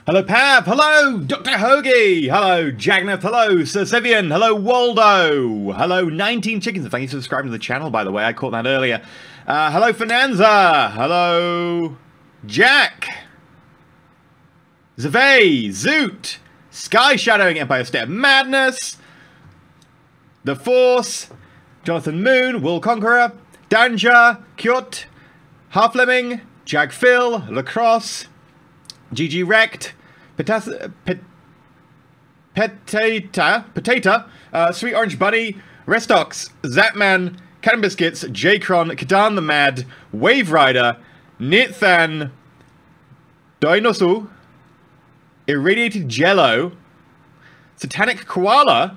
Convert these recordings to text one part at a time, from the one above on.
Hello, Pav. Hello, Dr. Hoagie. Hello, Jagneth. Hello, Sir Sivian. Hello, Waldo. Hello, 19 Chickens. Thank you for subscribing to the channel, by the way. I caught that earlier. Hello, Finanza. Hello, Jack. Zavay. Zoot. Sky Shadowing. Empire State of Madness. The Force. Jonathan Moon. Will Conqueror. Danger. Kyot. Half Lemming. Jag Phil. Lacrosse. GG Wrecked, Potato, Sweet Orange Bunny, Restox, Zapman, Cannon Biscuits, J-Cron, Kadan the Mad, Wave Rider, Nithan, Dinosu, Irradiated Jello, Satanic Koala,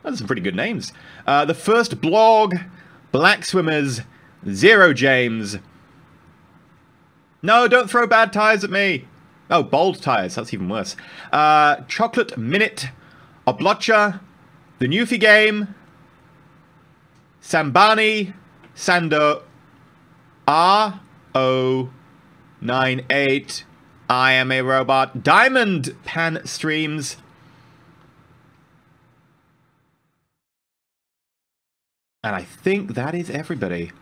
those are some pretty good names, The First Blog, Black Swimmers, Zero James, no, don't throw bad tires at me. Oh, bold tires. That's even worse. Chocolate Minute, Oblotcha, The Newfie Game, Sambani, Sando, R098, I Am a Robot, Diamond Pan Streams, and I think that is everybody.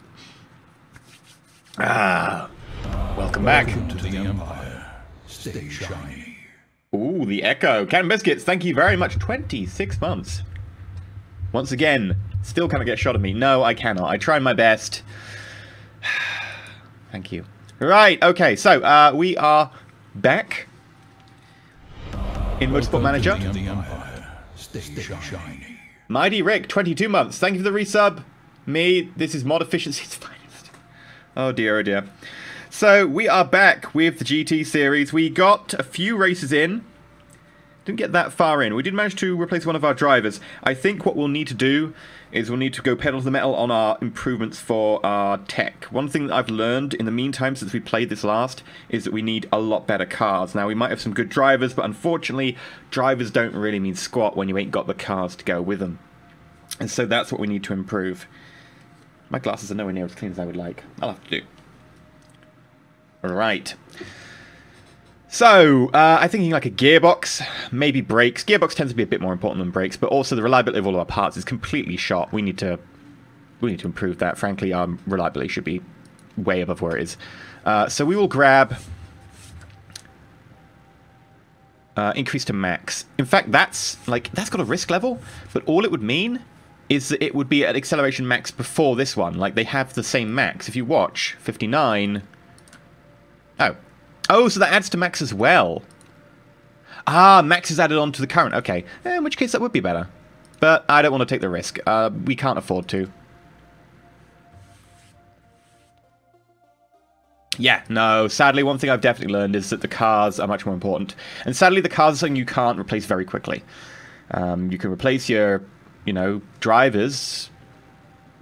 Welcome back. Welcome to the Empire. Stay shiny. Ooh, the Echo. Cannon Biscuits, thank you very much. 26 months. Once again, still can't get a shot at me. No, I cannot. I tried my best. Thank you. Right, okay, so we are back in Motorsport Manager. To the Empire. Stay shiny. Mighty Rick, 22 months. Thank you for the resub. Me, this is Mod Efficiency's finest. Oh dear, oh dear. So, we are back with the GT series. We got a few races in. Didn't get that far in. We did manage to replace one of our drivers. I think what we'll need to do is we'll need to go pedal to the metal on our improvements for our tech. One thing that I've learned in the meantime since we played this last is that we need a lot better cars. Now, we might have some good drivers, but unfortunately, drivers don't really mean squat when you ain't got the cars to go with them. And so that's what we need to improve. My glasses are nowhere near as clean as I would like. I'll have to do. Right. So, I'm thinking like a gearbox, maybe brakes. Gearbox tends to be a bit more important than brakes, but also the reliability of all our parts is completely shot. We need to improve that. Frankly, our reliability should be way above where it is. So we will grab increase to max. In fact, that's got a risk level, but all it would mean is that it would be at acceleration max before this one. Like, they have the same max. If you watch 59. Oh, so that adds to max as well. Ah, max is added on to the current. Okay, in which case that would be better. But I don't want to take the risk. We can't afford to. Yeah, no, sadly, one thing I've definitely learned is that the cars are much more important. And sadly, the cars are something you can't replace very quickly. You can replace your, drivers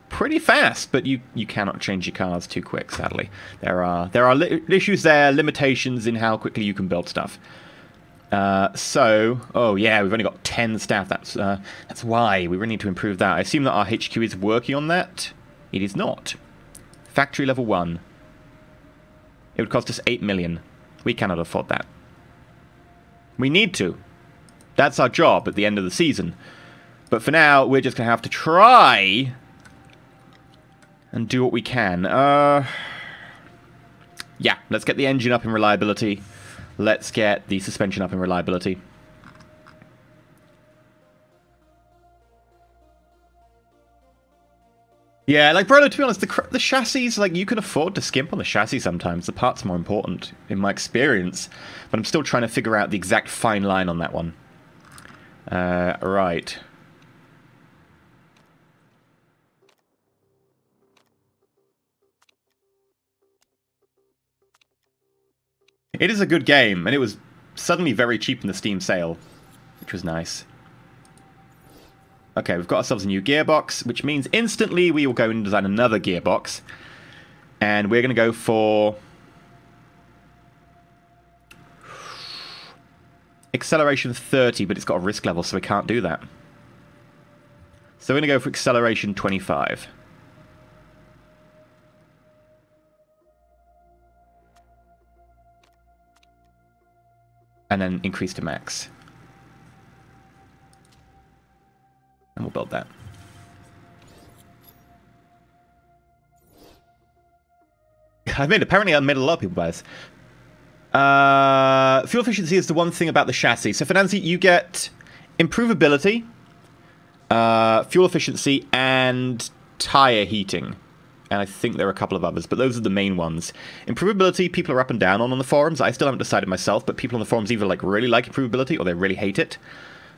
pretty fast, but you cannot change your cars too quick, sadly. There are issues there, limitations in how quickly you can build stuff. Oh yeah, we've only got 10 staff. That's why we really need to improve that. I assume that our HQ is working on that. It is not. Factory level 1. It would cost us 8 million. We cannot afford that. We need to. That's our job at the end of the season. But for now, we're just going to have to try and do what we can. Yeah, let's get the engine up in reliability. Let's get the suspension up in reliability. Yeah, like, Brolo, to be honest, the chassis, like, you can afford to skimp on the chassis sometimes. The part's more important, in my experience. But I'm still trying to figure out the exact fine line on that one. Right. It is a good game, and it was suddenly very cheap in the Steam sale, which was nice. Okay, we've got ourselves a new gearbox, which means instantly we will go and design another gearbox. And we're going to go for acceleration 30, but it's got a risk level, so we can't do that. So we're going to go for acceleration 25. And then increase to max. And we'll build that. Apparently I made a lot of people buy this. Fuel efficiency is the one thing about the chassis. So for Nancy, you get improvability, fuel efficiency, and tire heating. And I think there are a couple of others, but those are the main ones. Improvability, people are up and down on the forums. I still haven't decided myself, but people on the forums either really like improvability or they really hate it.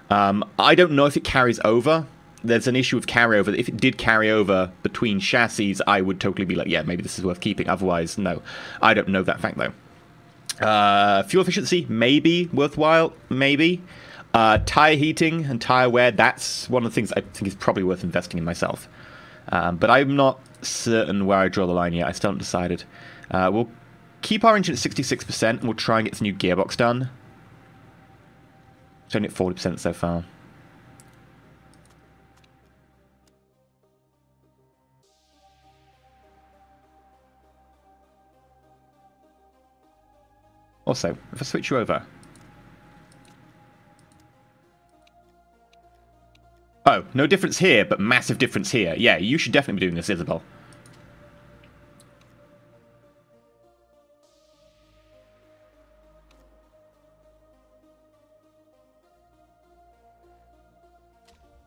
I don't know if it carries over. There's an issue with carryover. If it did carry over between chassis, I would totally be like, yeah, maybe this is worth keeping. Otherwise, no. I don't know that fact, though. Fuel efficiency, maybe worthwhile, maybe. Tire heating and tire wear, that's one of the things I think is probably worth investing in myself. But I'm not certain where I draw the line yet. I still haven't decided. We'll keep our engine at 66%, and we'll try and get the new gearbox done. It's only at 40% so far. Also, if I switch you over... Oh, no difference here, but massive difference here. Yeah, you should definitely be doing this, Isabel.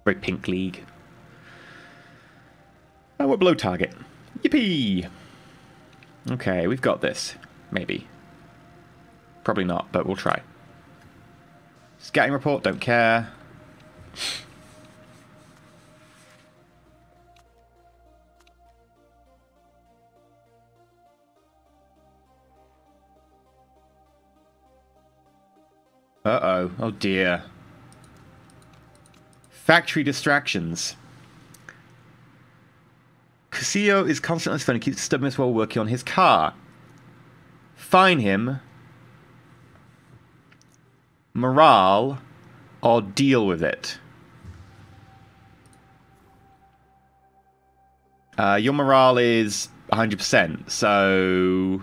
Very pink league. Oh, we're below target. Yippee! Okay, we've got this. Maybe. Probably not, but we'll try. Scouting report, don't care. Uh-oh. Oh dear. Factory distractions. Casillo is constantly on his phone and keeps stubbornness while working on his car. Fine him. Morale. Or deal with it. Your morale is 100%, so...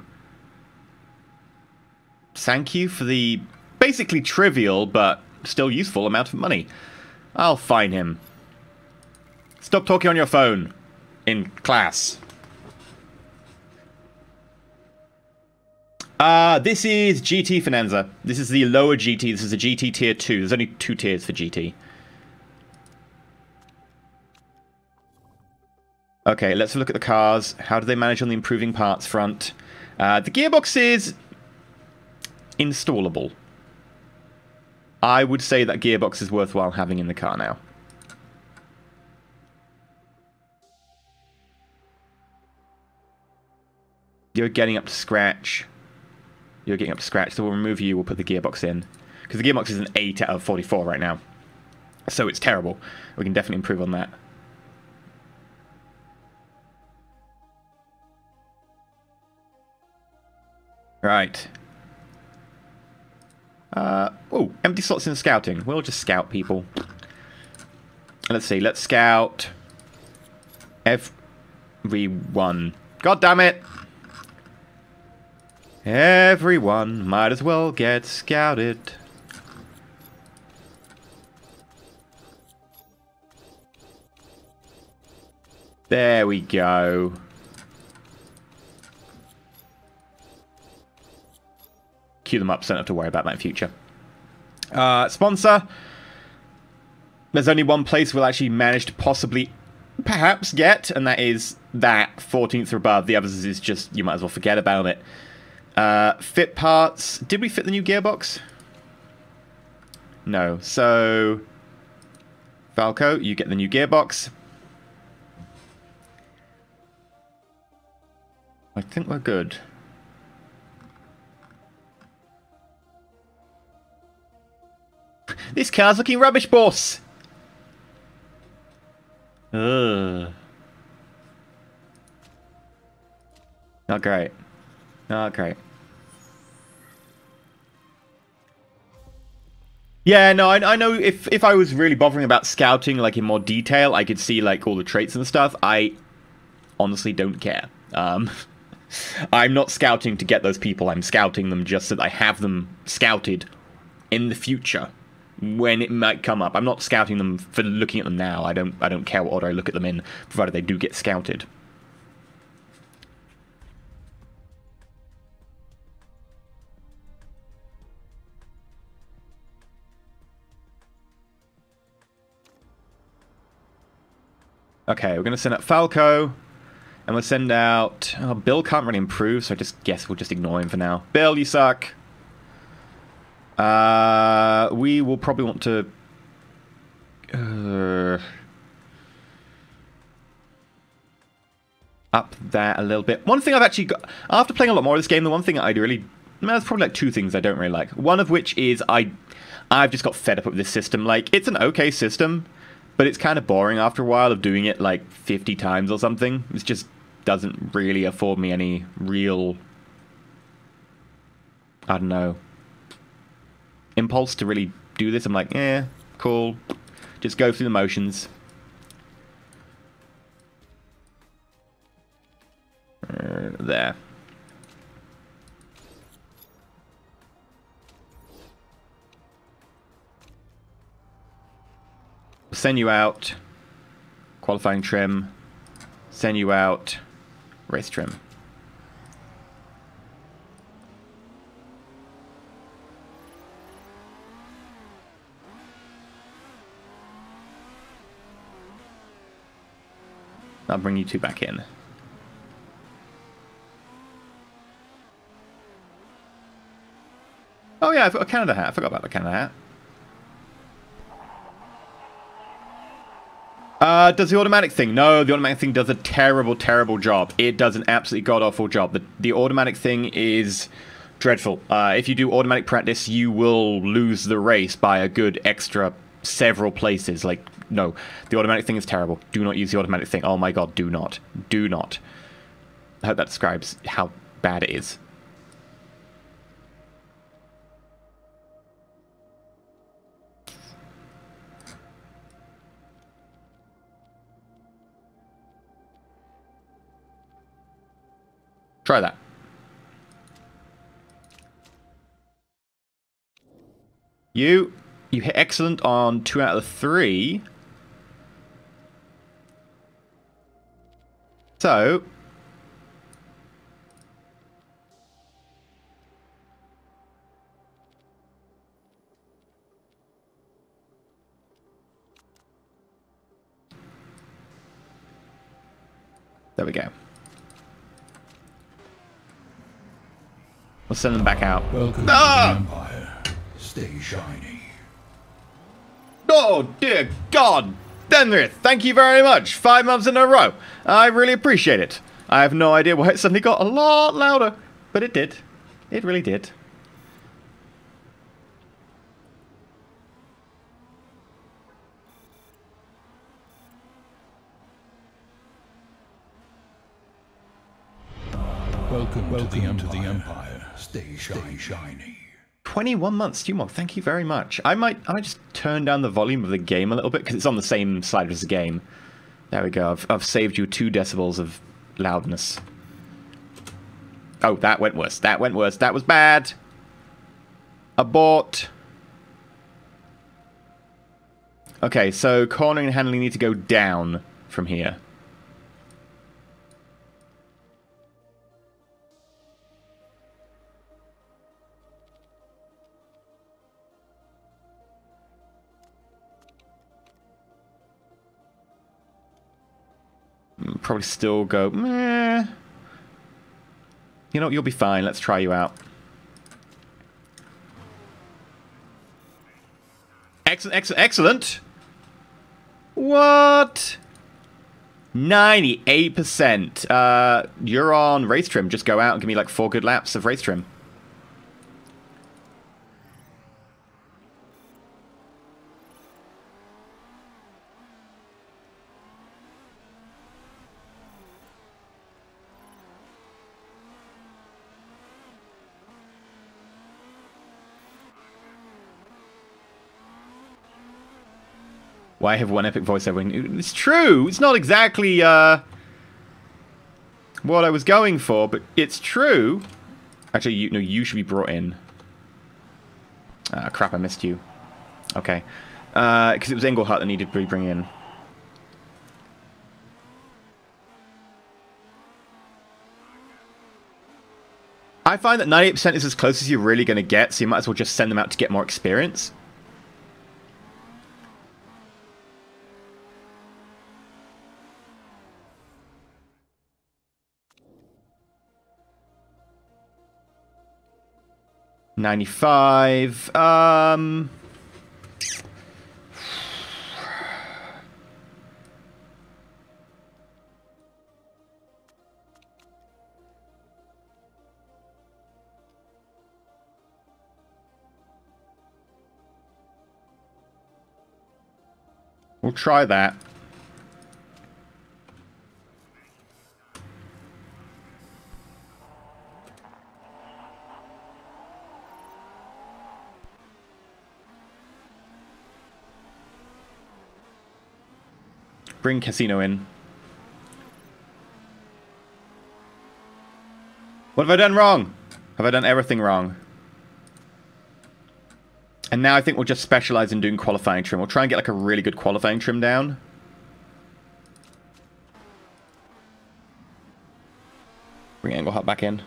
Thank you for the basically trivial, but still useful amount of money. I'll fine him. Stop talking on your phone. In class. This is GT Finanza. This is the lower GT. This is a GT tier 2. There's only 2 tiers for GT. Okay, let's look at the cars. How do they manage on the improving parts front? The gearbox is installable. I would say that gearbox is worthwhile having in the car now. You're getting up to scratch. You're getting up to scratch, so we'll remove you, we'll put the gearbox in. Because the gearbox is an 8 out of 44 right now. So it's terrible. We can definitely improve on that. Right. Oh, empty slots in scouting. We'll just scout people. Let's see, let's scout everyone. God damn it! Everyone might as well get scouted. There we go. Queue them up, so I don't have to worry about that in future. Sponsor. There's only one place we'll actually manage to possibly, perhaps, get, and that is that 14th or above. The others is just, you might as well forget about it. Fit parts. Did we fit the new gearbox? No. So, Falco, you get the new gearbox. I think we're good. This car's looking rubbish, boss! Ugh. Not great. Not great. Yeah, no, I know if I was really bothering about scouting, like, in more detail, I could see, like, all the traits and stuff. I honestly don't care. I'm not scouting to get those people. I'm scouting them just so that I have them scouted in the future when it might come up. I'm not scouting them for looking at them now. I don't care what order I look at them in, provided they do get scouted. Okay, we're going to send out Falco, and we'll send out... Oh, Bill can't really improve, so I just guess we'll just ignore him for now. Bill, you suck. We will probably want to... up that a little bit. One thing I've actually got... After playing a lot more of this game, the one thing I really... There's probably like two things I don't really like. One of which is I've just got fed up with this system. Like, it's an okay system, but it's kind of boring after a while of doing it like 50 times or something. It just doesn't really afford me any real... I don't know... impulse to really do this. I'm like, cool. Just go through the motions. There. Send you out. Qualifying trim. Send you out. Race trim. I'll bring you two back in. Oh yeah, I've got a Canada hat. I forgot about the Canada hat. Does the automatic thing? No, the automatic thing does a terrible, terrible job. It does an absolutely god-awful job. The automatic thing is dreadful. If you do automatic practice, you will lose the race by a good extra several places. Like, no, the automatic thing is terrible. Do not use the automatic thing. Oh my god, do not. Do not. I hope that describes how bad it is. Try that. You hit excellent on 2 out of 3. So... there we go. We'll send them back out. Welcome to the Empire. Stay shiny. Oh, dear God! Denrith, thank you very much. 5 months in a row. I really appreciate it. I have no idea why it suddenly got a lot louder. But it did. It really did. Welcome to the Empire. Stay shiny. 21 months, Stumog, thank you very much. I might just turn down the volume of the game a little bit, because it's on the same side as the game. There we go, I've saved you 2 decibels of loudness. Oh, that went worse, that went worse, that was bad. Abort. Okay, so cornering and handling need to go down from here. Probably still go, meh. You know, you'll be fine. Let's try you out. Excellent, excellent, excellent. What? 98%. You're on race trim. Just go out and give me like 4 good laps of race trim. Why have one epic voiceover? It's true. It's not exactly what I was going for, but it's true. Actually, you should be brought in. Ah, crap, I missed you. Okay. Because it was Englehart that needed to bring in. I find that 98% is as close as you're really going to get, so you might as well just send them out to get more experience. $95. We'll try that. Bring Casino in. What have I done wrong? Have I done everything wrong? And now I think we'll just specialize in doing qualifying trim. We'll try and get like a really good qualifying trim down. Bring Englehart back in.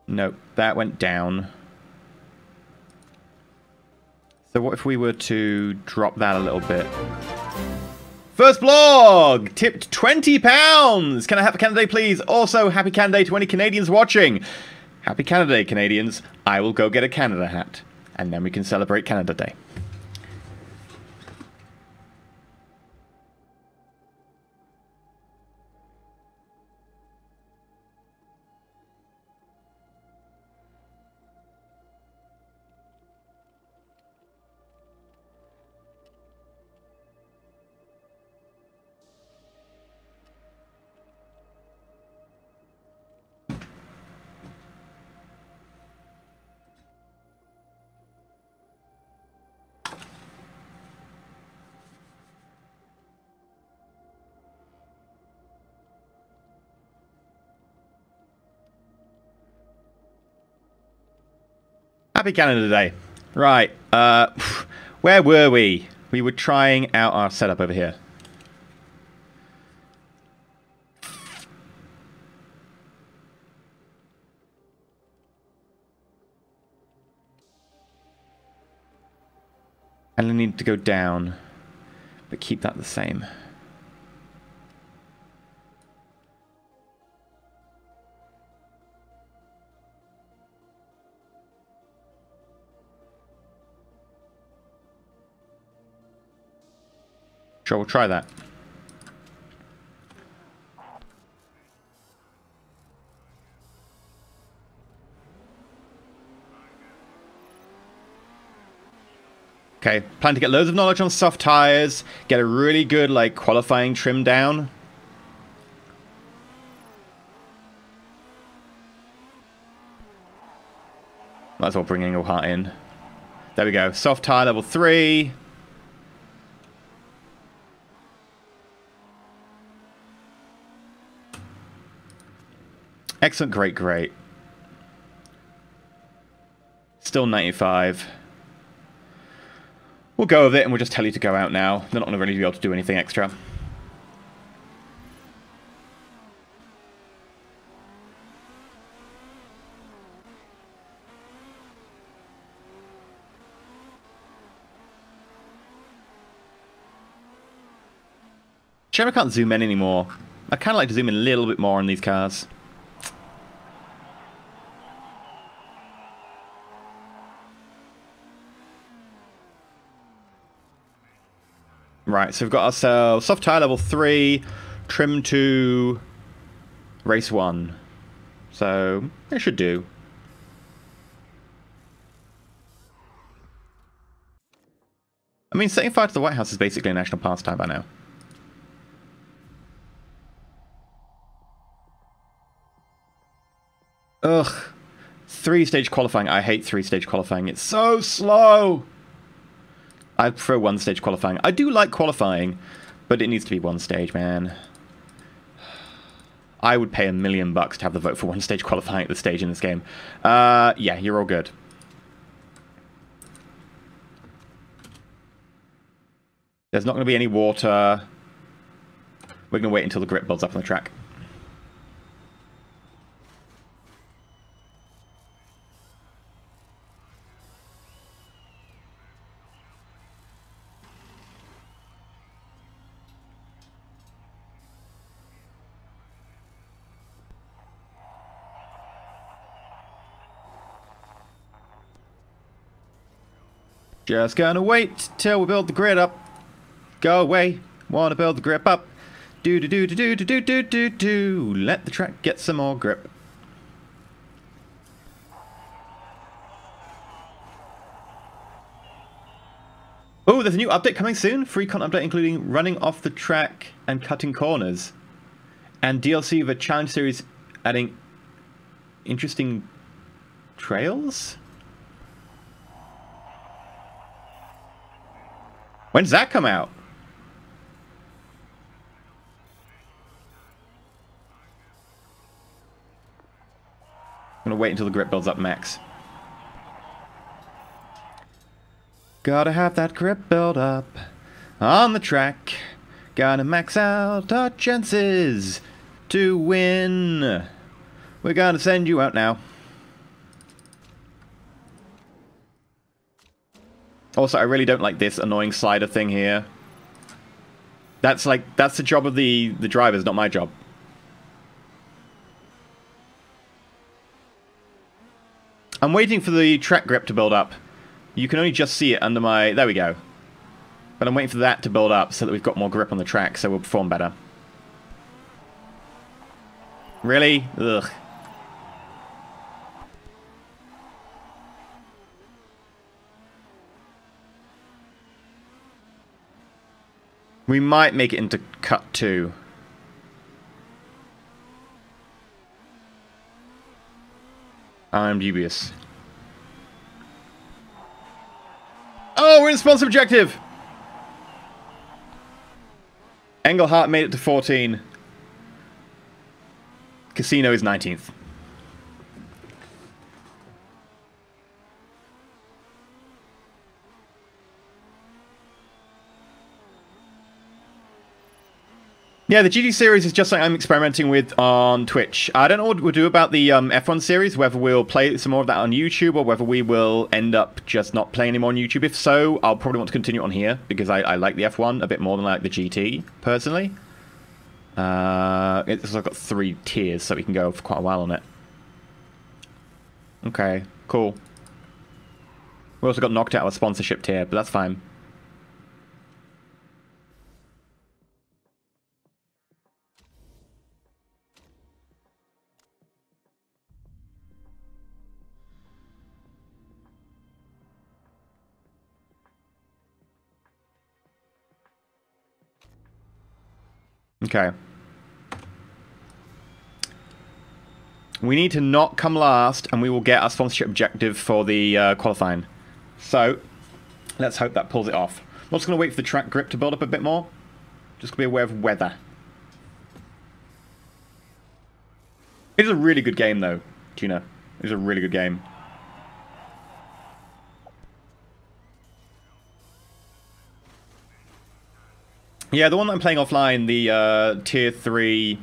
Nope, that went down. So what if we were to drop that a little bit? First blog! Tipped £20! Can I have a Canada Day, please? Also, happy Canada Day to any Canadians watching. Happy Canada Day, Canadians. I will go get a Canada hat. And then we can celebrate Canada Day. Happy Canada Day. Right, where were we? We were trying out our setup over here. And I need to go down, but keep that the same. Sure, we'll try that. Okay, plan to get loads of knowledge on soft tires, get a really good, like, qualifying trim down. Might as well bring Englehart in. There we go, soft tire level 3. Excellent, great, great. Still 95. We'll go with it and we'll just tell you to go out now. They're not going to really be able to do anything extra. Shame I can't zoom in anymore. I kind of like to zoom in a little bit more on these cars. Right, so we've got ourselves soft tire level 3, trim to race 1. So, it should do. I mean, setting fire to the White House is basically a national pastime by now. Ugh. 3-stage qualifying. I hate 3-stage qualifying. It's so slow. I prefer one-stage qualifying. I do like qualifying, but it needs to be one stage, man. I would pay $1 million to have the vote for one-stage qualifying at this stage in this game. Yeah, you're all good. There's not going to be any water. We're going to wait until the grip builds up on the track. Just gonna wait till we build the grid up. Go away. Wanna build the grip up. Do do do do do do do do do. Let the track get some more grip. Oh, there's a new update coming soon. Free content update including running off the track and cutting corners. And DLC of a challenge series adding interesting trails? When's that come out? I'm gonna wait until the grip builds up max. Gotta have that grip build up on the track. Gotta max out our chances to win. We're gonna send you out now. Also, I really don't like this annoying slider thing here. That's the job of the drivers, not my job. I'm waiting for the track grip to build up. You can only just see it under my... There we go. But I'm waiting for that to build up so that we've got more grip on the track, so we'll perform better. Really? Ugh. We might make it into cut 2. I'm dubious. Oh, we're in sponsor objective! Engelhardt made it to 14. Casino is 19th. Yeah, the GT series is just something I'm experimenting with on Twitch. I don't know what we'll do about the F1 series, whether we'll play some more of that on YouTube or whether we will end up just not playing anymore on YouTube. If so, I'll probably want to continue on here because I like the F1 a bit more than I like the GT, personally. It's got 3 tiers, so we can go for quite a while on it. Okay, cool. We also got knocked out of a sponsorship tier, but that's fine. Okay. We need to not come last, and we will get our sponsorship objective for the qualifying. So, let's hope that pulls it off. I'm also going to wait for the track grip to build up a bit more. Just going to be aware of weather. It is a really good game, though, Tuna. It is a really good game. Yeah, the one that I'm playing offline, the Tier 3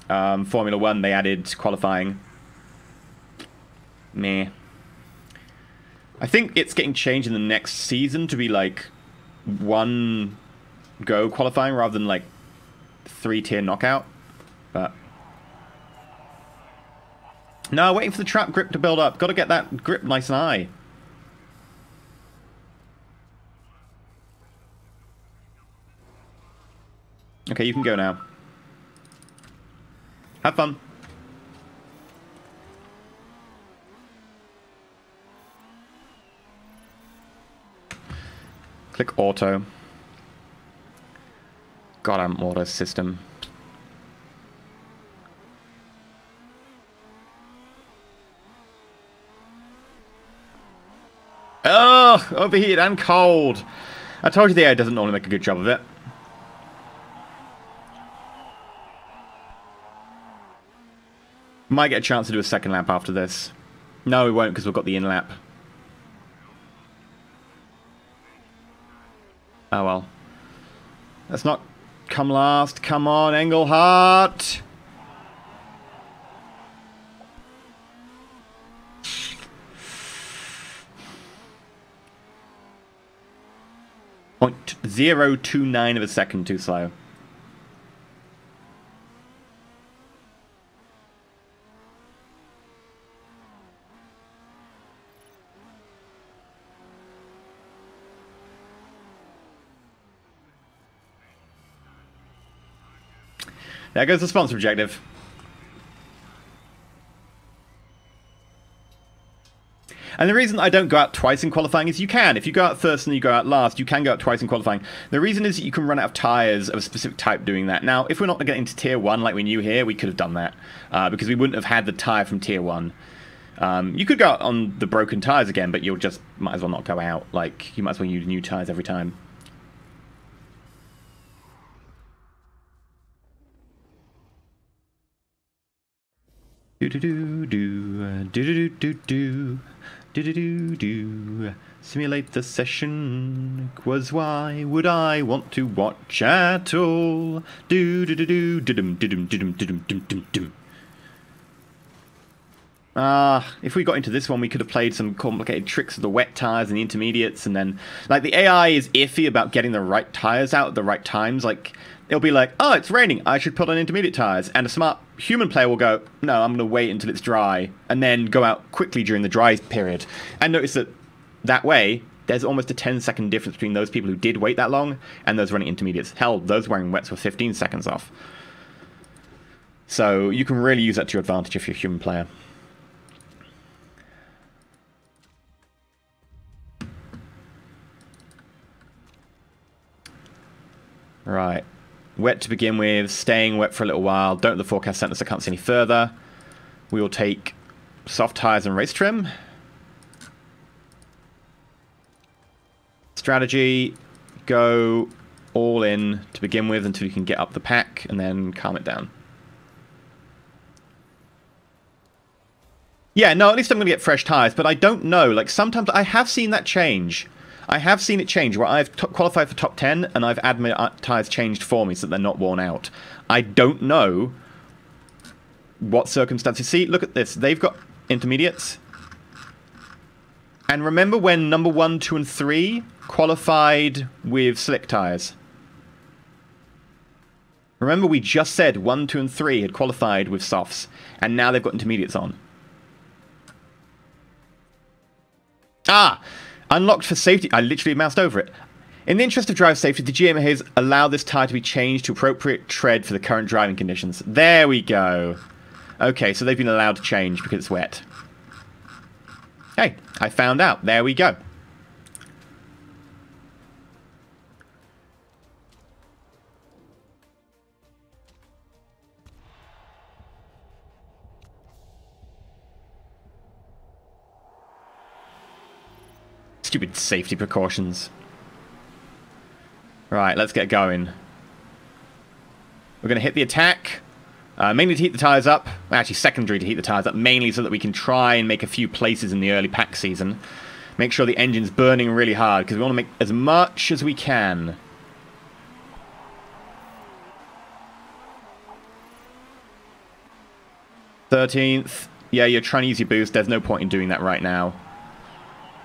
Formula 1, they added qualifying. Meh. I think it's getting changed in the next season to be like 1 go qualifying rather than like 3-tier knockout. But no, waiting for the trap grip to build up. Got to get that grip nice and high. Okay, you can go now. Have fun. Click auto. Goddamn auto system. Ugh, overheated and cold. I told you the air doesn't normally make a good job of it. Might get a chance to do a second lap after this. No, we won't because we've got the in lap. Oh well. Let's not come last. Come on, Engelhardt. .029 of a second too slow. There goes the sponsor objective. And the reason I don't go out twice in qualifying is you can. If you go out first and you go out last, you can go out twice in qualifying. The reason is that you can run out of tyres of a specific type doing that. Now, if we're not getting into Tier 1 like we knew here, we could have done that. Because we wouldn't have had the tyre from Tier 1. You could go out on the broken tyres again, but you'll just might as well not go out. Like, you might as well use new tyres every time. Do-do-do-do-do, simulate the session, 'cause why would I want to watch at all? Do-do-do-do-dum-dum-dum-dum-dum-dum-dum. If we got into this one, we could have played some complicated tricks of the wet tyres and the intermediates, and then, like, the AI is iffy about getting the right tyres out at the right times. Like, it'll be like, oh, it's raining, I should put on intermediate tyres. And a smart human player will go, no, I'm going to wait until it's dry, and then go out quickly during the dry period. And notice that way, there's almost a 10-second difference between those people who did wait that long and those running intermediates. Hell, those wearing wets were 15 seconds off. So you can really use that to your advantage if you're a human player. Right. Wet to begin with, staying wet for a little while. Don't the forecast sentence, I can't see any further. We will take soft tyres and race trim. Strategy, go all in to begin with until you can get up the pack and then calm it down. Yeah, no, at least I'm going to get fresh tyres, but I don't know. Like, sometimes I have seen that change. I have seen it change where I've qualified for top 10 and I've had my tyres changed for me so that they're not worn out. I don't know what circumstances. See, look at this. They've got intermediates. And remember when number 1, 2, and 3 qualified with slick tyres? Remember we just said 1, 2, and 3 had qualified with softs. And now they've got intermediates on. Ah! Unlocked for safety. I literally moused over it. In the interest of driver safety, the GM has allowed this tyre to be changed to appropriate tread for the current driving conditions. There we go. Okay, so they've been allowed to change because it's wet. Hey, I found out. There we go. Stupid safety precautions. Right, let's get going. We're going to hit the attack. Mainly to heat the tyres up. Actually, secondary to heat the tyres up. Mainly so that we can try and make a few places in the early pack season. Make sure the engine's burning really hard, because we want to make as much as we can. .13th. Yeah, you're trying to use your boost. There's no point in doing that right now.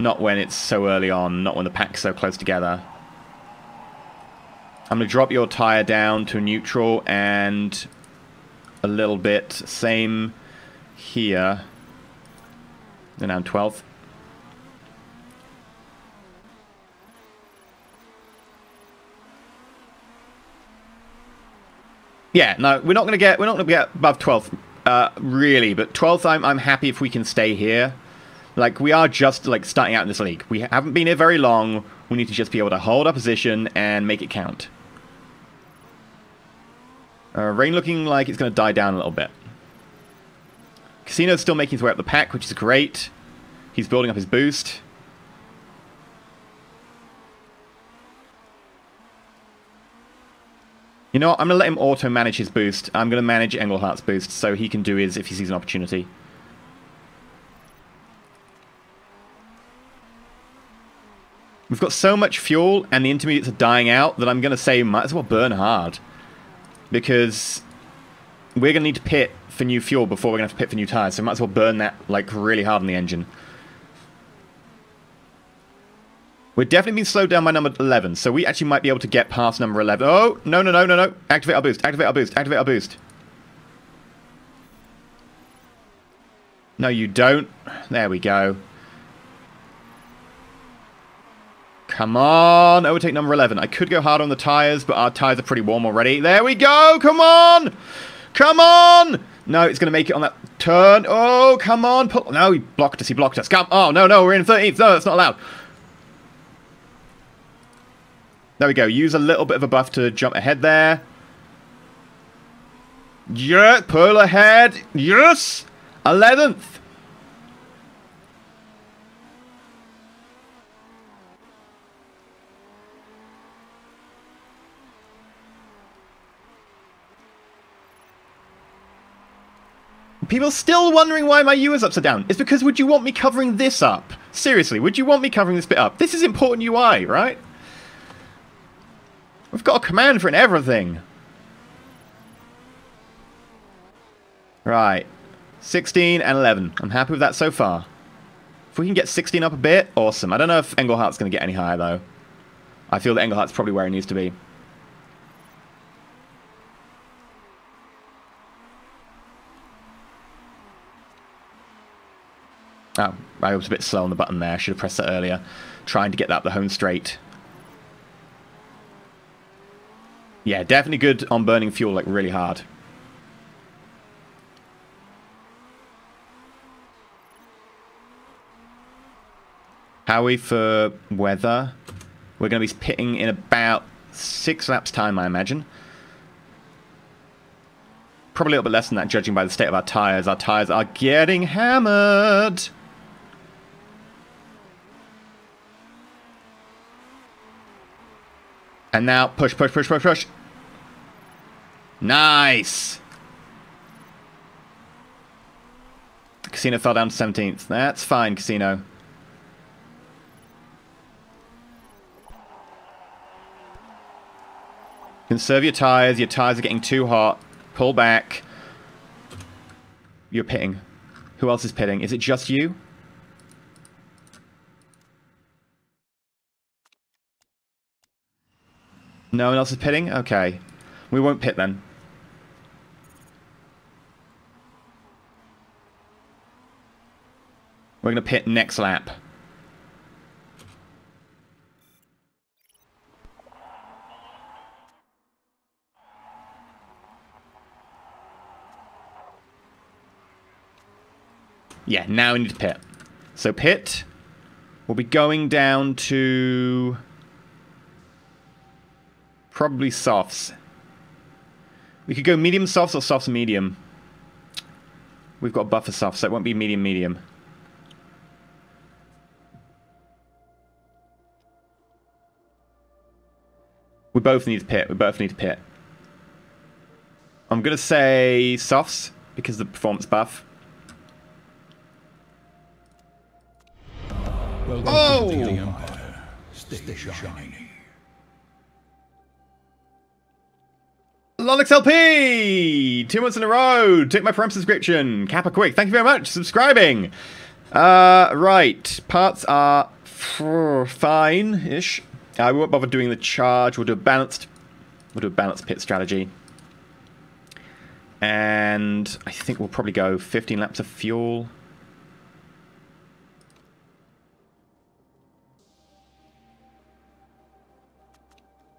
Not when it's so early on, not when the pack's so close together. I'm going to drop your tyre down to neutral and a little bit. Same here. And I'm 12th. Yeah, no, we're not going to get above 12th, really, but 12th I'm happy if we can stay here. Like, we are just, like, starting out in this league. We haven't been here very long. We need to just be able to hold our position and make it count. Rain looking like it's going to die down a little bit. Casino's still making his way up the pack, which is great. He's building up his boost. You know what? I'm going to let him auto-manage his boost. I'm going to manage Engelhardt's boost so he can do his if he sees an opportunity. We've got so much fuel and the intermediates are dying out that I'm going to say might as well burn hard. Because we're going to need to pit for new fuel before we're going to have to pit for new tyres. So we might as well burn that like really hard on the engine. We're definitely being slowed down by number 11, so we actually might be able to get past number 11. Oh, no, no, no, no, no. Activate our boost, activate our boost, activate our boost. No, you don't. There we go. Come on, overtake number 11. I could go hard on the tyres, but our tyres are pretty warm already. There we go, come on! Come on! No, it's going to make it on that turn. Oh, come on. No, he blocked us, Come. Oh, no, no, we're in 13th. No, that's not allowed. There we go. Use a little bit of a buff to jump ahead there. Yeah, pull ahead. Yes! 11th. People still wondering why my UI is upside down. It's because would you want me covering this up? Seriously, would you want me covering this bit up? This is important UI, right? We've got a command for it and everything. Right. 16 and 11. I'm happy with that so far. If we can get 16 up a bit, awesome. I don't know if Engelhardt's going to get any higher, though. I feel that Engelhardt's probably where he needs to be. Oh, I was a bit slow on the button there. I should have pressed that earlier. Trying to get that up the home straight. Yeah, definitely good on burning fuel, like, really hard. How are we for weather? We're going to be pitting in about 6 laps time, I imagine. Probably a little bit less than that, judging by the state of our tyres. Our tyres are getting hammered. And now, push, push, push, push, push. Nice! Casino fell down to 17th. That's fine, Casino. Conserve your tyres. Your tyres are getting too hot. Pull back. You're pitting. Who else is pitting? Is it just you? No one else is pitting? Okay. We won't pit then. We're going to pit next lap. Yeah, now we need to pit. So pit. We'll be going down to... probably softs. We could go medium softs or softs medium. We've got a buffer softs, so it won't be medium medium. We both need to pit. We both need to pit. I'm going to say softs because of the performance buff. Welcome to the Empire. Stay shiny. Lonix LP! 2 months in a row! Took my Prime subscription. Kappa Quick, thank you very much. Subscribing. Right. Parts are fine-ish. We won't bother doing the charge. We'll do a balanced pit strategy. And I think we'll probably go 15 laps of fuel.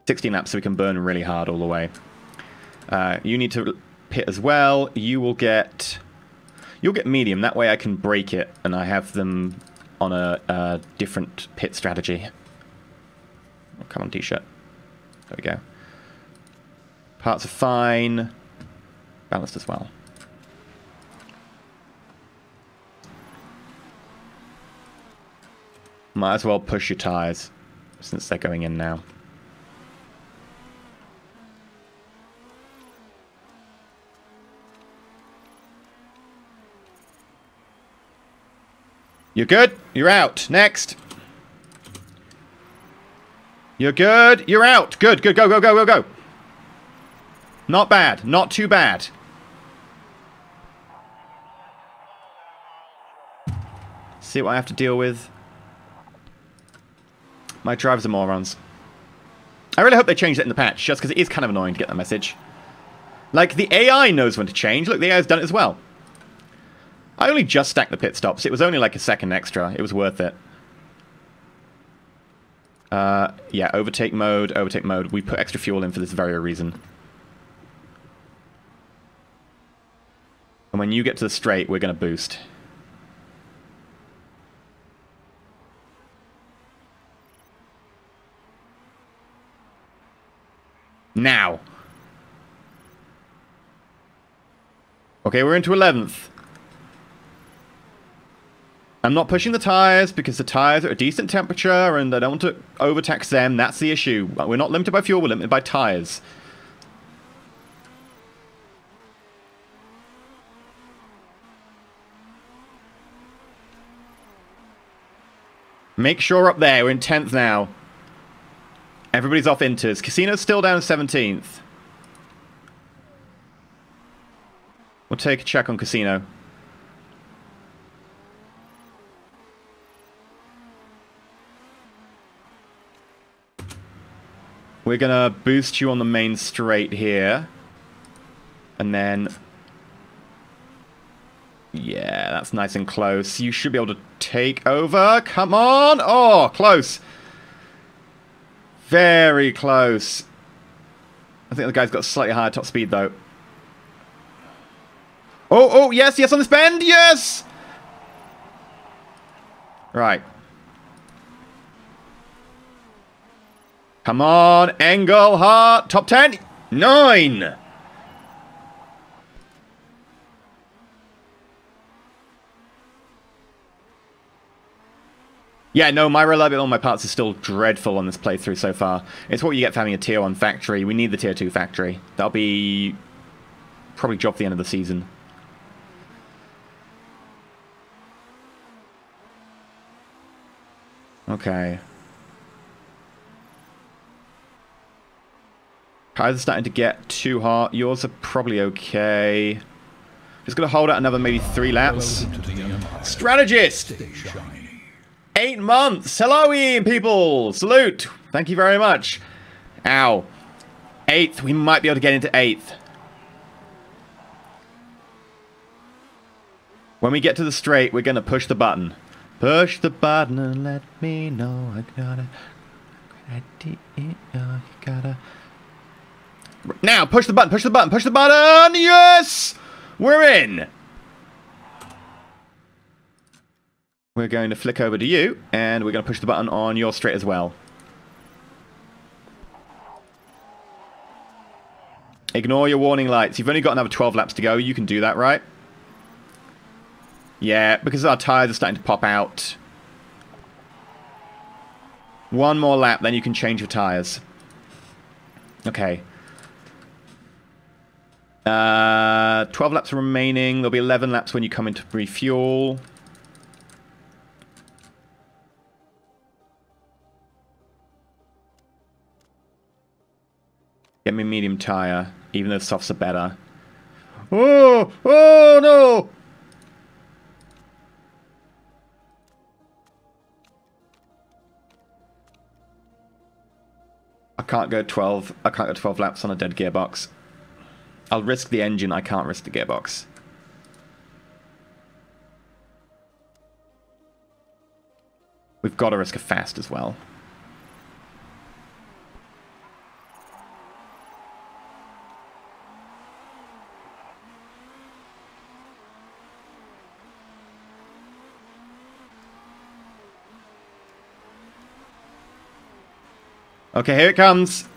$16 laps so we can burn really hard all the way. You need to pit as well. You'll get medium. That way I can break it and I have them on a different pit strategy. Oh, come on, t-shirt. There we go. Parts are fine. Balanced as well. Might as well push your tyres since they're going in now. You're good. You're out. Next. You're good. You're out. Good, good. Go, go, go, go, go. Not bad. Not too bad. See what I have to deal with. My drivers are morons. I really hope they change that in the patch, just because it is kind of annoying to get that message. Like, the AI knows when to change. Look, the AI's done it as well. I only just stacked the pit stops. It was only like a second extra. It was worth it. Yeah, overtake mode, overtake mode. We put extra fuel in for this very reason. And when you get to the straight, we're going to boost. Now. Okay, we're into 11th. I'm not pushing the tyres because the tyres are a decent temperature and I don't want to overtax them. That's the issue. We're not limited by fuel, we're limited by tyres. Make sure up there. We're in 10th now. Everybody's off inters. Casino's still down 17th. We'll take a check on Casino. We're gonna boost you on the main straight here. And then... yeah, that's nice and close. You should be able to take over. Come on! Oh, close. Very close. I think the guy's got slightly higher top speed, though. Oh, oh, yes, yes, on this bend, yes! Right. Come on, Engelhardt, top 10. 9! Yeah, no, my reliability on my parts is still dreadful on this playthrough so far. It's what you get for having a tier 1 factory. We need the tier 2 factory. That'll be probably job for the end of the season. Okay. Tires are starting to get too hot. Yours are probably okay. Just gonna hold out another maybe 3 laps. Strategist! 8 months! Hello, Ian, people! Salute! Thank you very much. Ow. 8th. We might be able to get into 8th. When we get to the straight, we're gonna push the button. Push the button and let me know I got a great idea. You gotta... now, push the button, push the button, push the button! Yes! We're in! We're going to flick over to you, and we're going to push the button on your straight as well. Ignore your warning lights. You've only got another 12 laps to go. You can do that, right? Yeah, because our tyres are starting to pop out. 1 more lap, then you can change your tyres. Okay. 12 laps remaining. There'll be 11 laps when you come into refuel. Get me medium tyre, even though softs are better. Oh! Oh, no! I can't go 12. I can't go 12 laps on a dead gearbox. I'll risk the engine. I can't risk the gearbox. We've got to risk a fast as well. Okay, here it comes.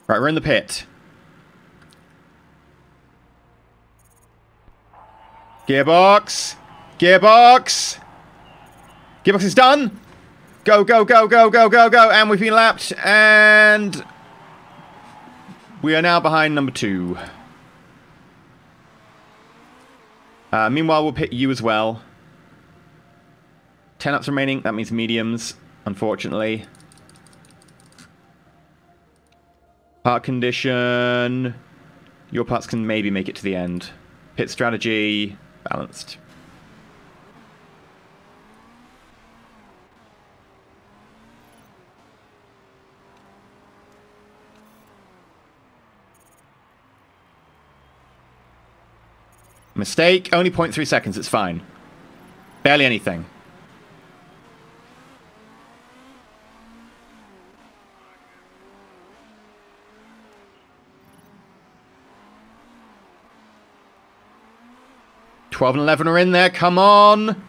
Right, we're in the pit. Gearbox! Gearbox! Gearbox is done! Go, go, go, go, go, go, go! And we've been lapped, and... we are now behind number 2. Meanwhile, we'll pit you as well. 10 laps remaining. That means mediums, unfortunately. Part condition. Your parts can maybe make it to the end. Pit strategy. Balanced. Mistake. Only 0.3 seconds. It's fine. Barely anything. $12 and $11 are in there. Come on.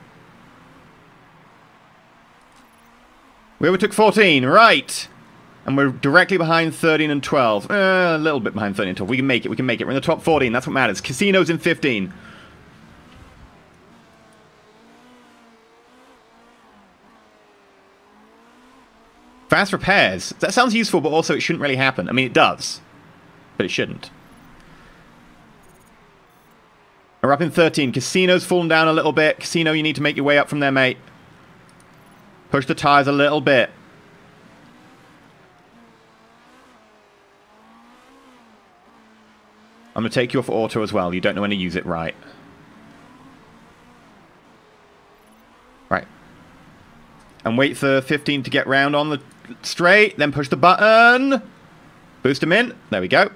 We overtook 14. Right. And we're directly behind 13 and 12. A little bit behind 13 and 12. We can make it. We can make it. We're in the top 14. That's what matters. Casino's in 15. Fast repairs. That sounds useful, but also it shouldn't really happen. I mean, it does. But it shouldn't. We're up in 13. Casino's fallen down a little bit. Casino, you need to make your way up from there, mate. Push the tires a little bit. I'm going to take you off auto as well. You don't know when to use it right. Right. And wait for 15 to get round on the straight. Then push the button. Boost him in. There we go.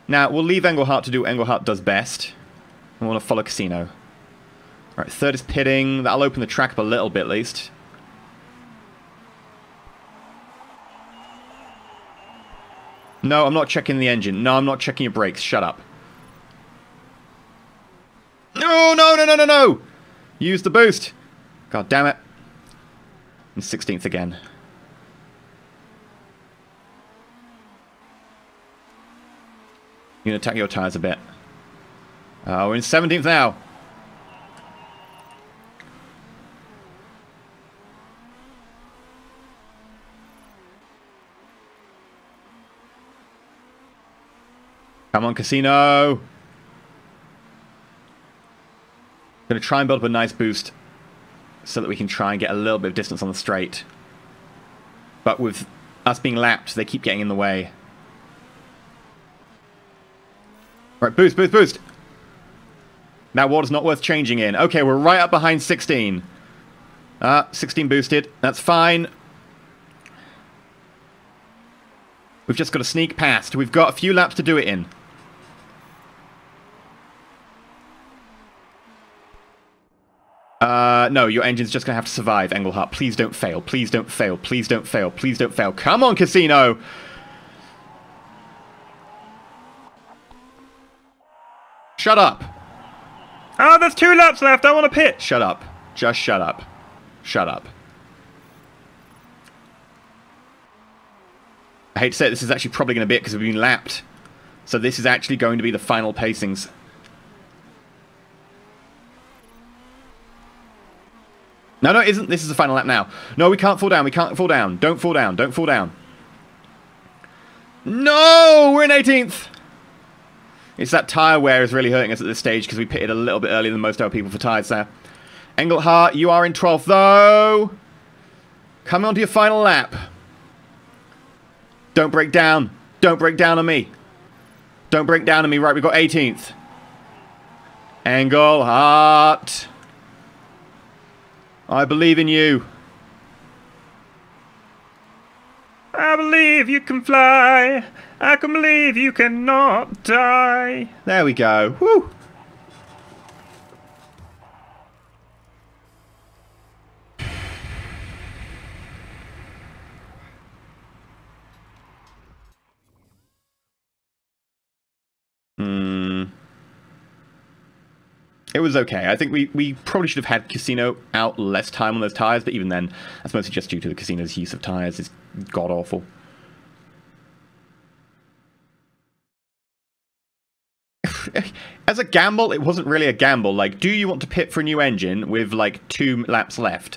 Now, we'll leave Engelhardt to do what Engelhardt does best. I want to follow Casino. Right, third is pitting. That'll open the track up a little bit, at least. No, I'm not checking the engine. No, I'm not checking your brakes. Shut up. No, no, no, no, no, no! Use the boost. God damn it. And 16th again. You can attack your tires a bit. We're in 17th now. Come on, Casino. Gonna try and build up a nice boost so that we can try and get a little bit of distance on the straight. But with us being lapped, they keep getting in the way. Right, boost, boost, boost. That water's not worth changing in. Okay, we're right up behind 16. 16 boosted. That's fine. We've just got to sneak past. We've got a few laps to do it in. No, your engine's just going to have to survive, Engelhardt. Please don't fail. Please don't fail. Please don't fail. Please don't fail. Come on, Casino! Shut up. Oh, there's 2 laps left. I want to pit. Shut up. Just shut up. Shut up. I hate to say it, this is actually probably going to be it because we've been lapped. So this is actually going to be the final pacings. No, no, it isn't. This is the final lap now. No, we can't fall down. We can't fall down. Don't fall down. Don't fall down. No! We're in 18th! It's that tyre wear is really hurting us at this stage because we pitted a little bit earlier than most other people for tyres there. Engelhardt, you are in 12th though. Coming on to your final lap. Don't break down. Don't break down on me. Don't break down on me. Right, we've got 18th. Engelhardt. I believe in you. I believe you can fly. I can believe you cannot die. There we go. Woo! It was okay. I think we probably should have had Casino out less time on those tyres, but even then, that's mostly just due to the Casino's use of tyres. It's god-awful. As a gamble, it wasn't really a gamble. Like, do you want to pit for a new engine with, like, 2 laps left?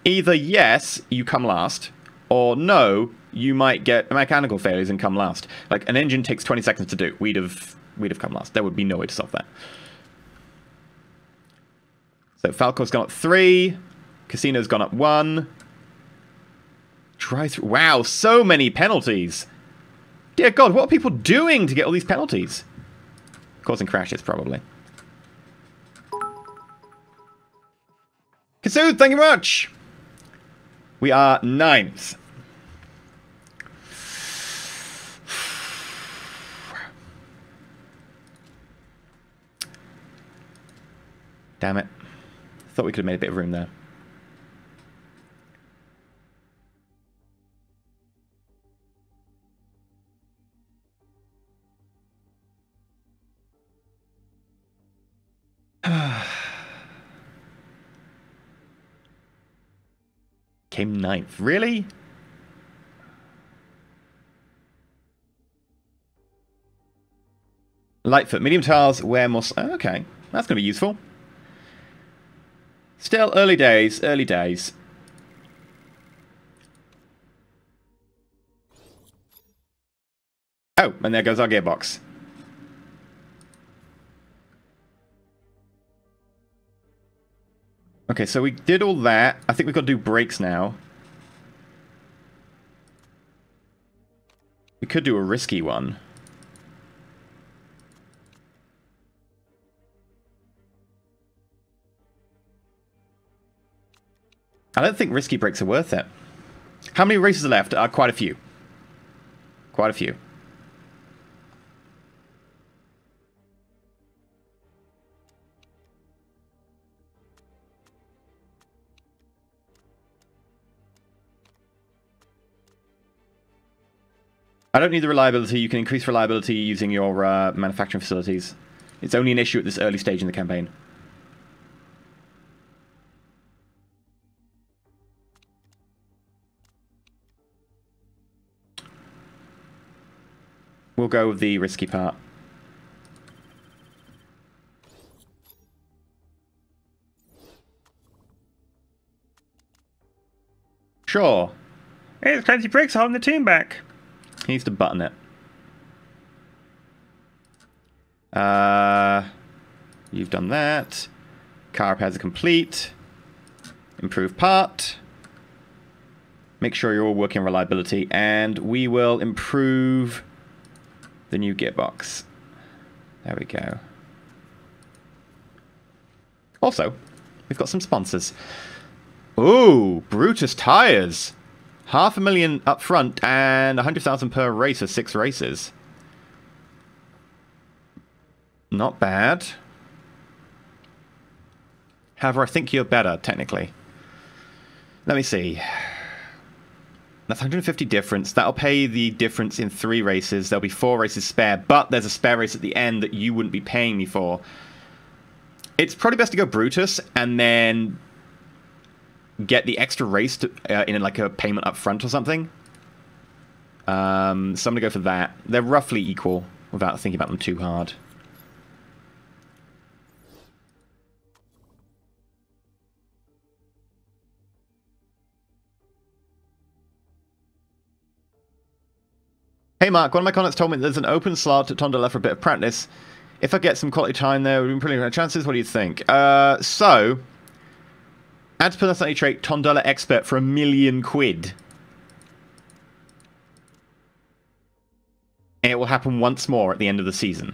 Either yes, you come last, or no, you might get mechanical failures and come last. Like, an engine takes 20 seconds to do. We'd have come last. There would be no way to solve that. So Falco's gone up 3. Casino's gone up 1. Drive-through. Wow, so many penalties. Dear God, what are people doing to get all these penalties? Causing crashes, probably. Kasood, thank you very much. We are 9th. Damn it. Thought we could have made a bit of room there. Came 9th. Really? Lightfoot. Medium tiles, wear more... Oh, okay. That's going to be useful. Still early days. Early days. Oh, and there goes our gearbox. Okay, so we did all that. I think we've got to do brakes now. We could do a risky one. I don't think risky brakes are worth it. How many races are left? Quite a few. Quite a few. I don't need the reliability. You can increase reliability using your manufacturing facilities. It's only an issue at this early stage in the campaign. We'll go with the risky part. Sure. Hey, there's Clancy Briggs holding the team back. He needs to button it. You've done that. Car repairs are complete. Improve part. Make sure you're all working on reliability. And we will improve the new gearbox. There we go. Also, we've got some sponsors. Ooh, Brutus Tires. 500,000 up front and 100,000 per race for 6 races. Not bad. However, I think you're better, technically. Let me see. That's 150 difference. That'll pay the difference in 3 races. There'll be 4 races spare, but there's a spare race at the end that you wouldn't be paying me for. It's probably best to go Brutus and then get the extra race to, in like a payment up front or something. So I'm going to go for that. They're roughly equal without thinking about them too hard. Hey Mark, one of my contacts told me there's an open slot at Tondola for a bit of practice. If I get some quality time there, we've been pretty good chances. What do you think? So, add to personality trait Tondola Expert for £1,000,000. And it will happen once more at the end of the season.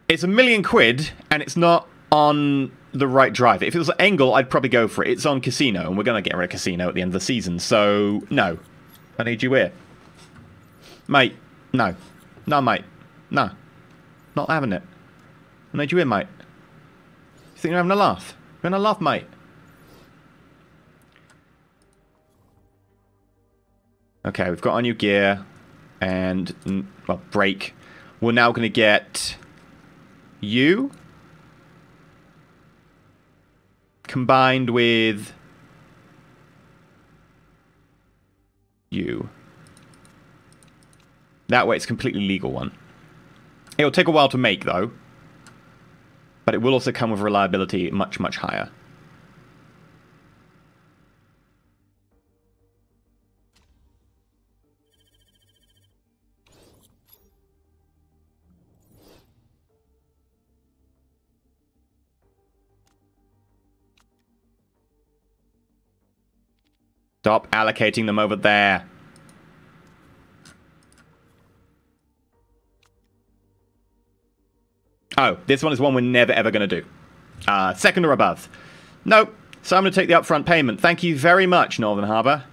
It's £1,000,000 and it's not on the right driver. If it was at Engel, I'd probably go for it. It's on Casino, and we're going to get rid of Casino at the end of the season. So, no. I need you here. Mate, no. No, mate. No. Not having it. I need you in, mate. You think you're having a laugh? You're having a laugh, mate? Okay, we've got our new gear. And, well, brake. We're now going to get you combined with you. That way it's a completely legal one. It'll take a while to make, though. But it will also come with reliability much, much higher. Stop allocating them over there. Oh, this one is one we're never ever going to do. Second or above. Nope. So I'm going to take the upfront payment. Thank you very much, Northern Harbour.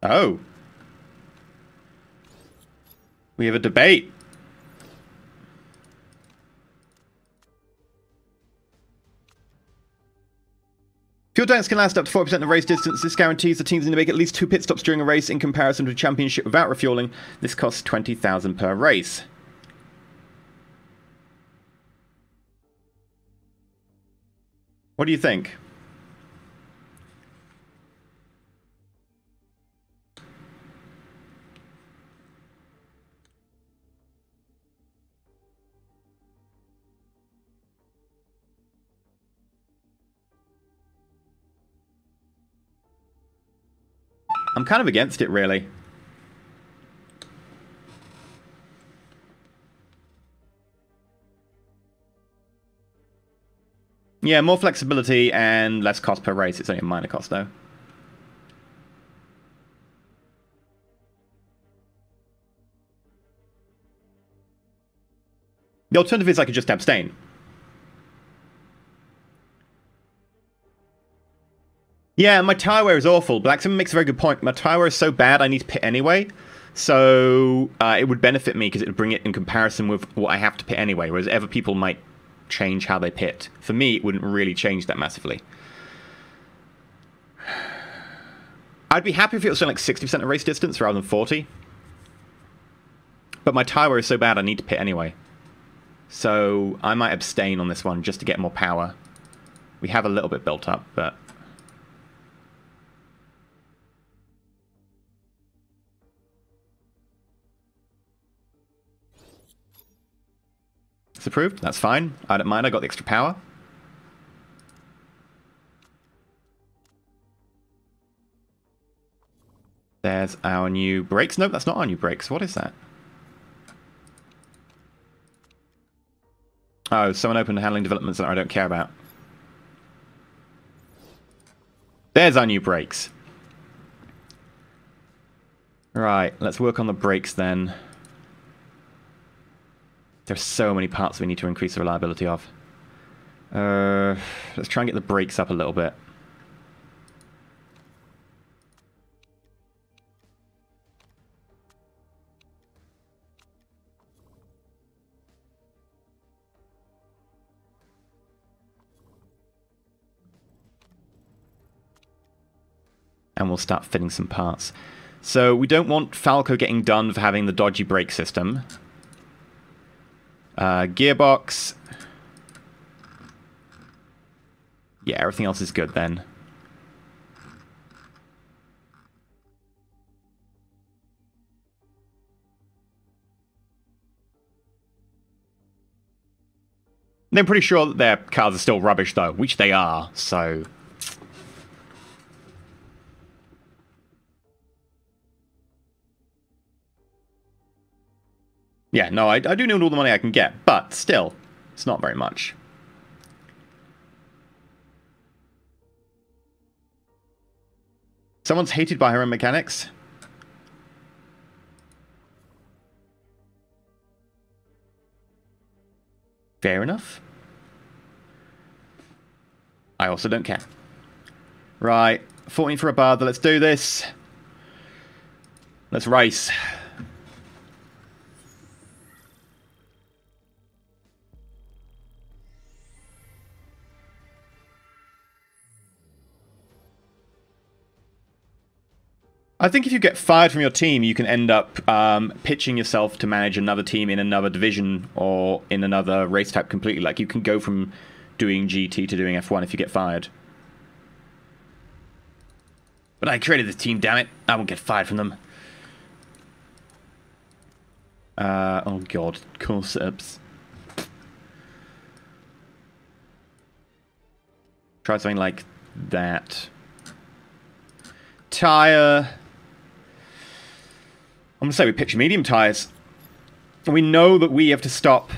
Oh. We have a debate. Fuel tanks can last up to 40% of the race distance. This guarantees the teams need to make at least 2 pit stops during a race in comparison to a championship without refueling. This costs 20,000 per race. What do you think? I'm kind of against it, really. Yeah, more flexibility and less cost per race. It's only a minor cost, though. The alternative is I could just abstain. Yeah, my tyre wear is awful. Blacksmith makes a very good point. My tyre wear is so bad I need to pit anyway. So it would benefit me because it would bring it in comparison with what I have to pit anyway. Whereas other people might change how they pit. For me, it wouldn't really change that massively. I'd be happy if it was like 60% of race distance rather than 40. But my tyre wear is so bad I need to pit anyway. So I might abstain on this one just to get more power. We have a little bit built up, but... It's approved. That's fine. I don't mind. I got the extra power. There's our new brakes. Nope, that's not our new brakes. What is that? Oh, someone opened handling developments that I don't care about. There's our new brakes. Right, let's work on the brakes then. There's so many parts we need to increase the reliability of. Let's try and get the brakes up a little bit. And we'll start fitting some parts. So we don't want Falco getting done for having the dodgy brake system. Gearbox. Yeah, everything else is good then. They're pretty sure that their cars are still rubbish though, which they are, so... Yeah, no, I do need all the money I can get, but still, it's not very much. Someone's hated by her own mechanics. Fair enough. I also don't care. Right, 14 for a bar, let's do this. Let's race. I think if you get fired from your team, you can end up pitching yourself to manage another team in another division or in another race type completely. Like, you can go from doing GT to doing F1 if you get fired. But I created this team, damn it. I won't get fired from them. Oh god, concepts. Try something like that. Tyre. I'm gonna say we pitch medium tyres. We know that we have to stop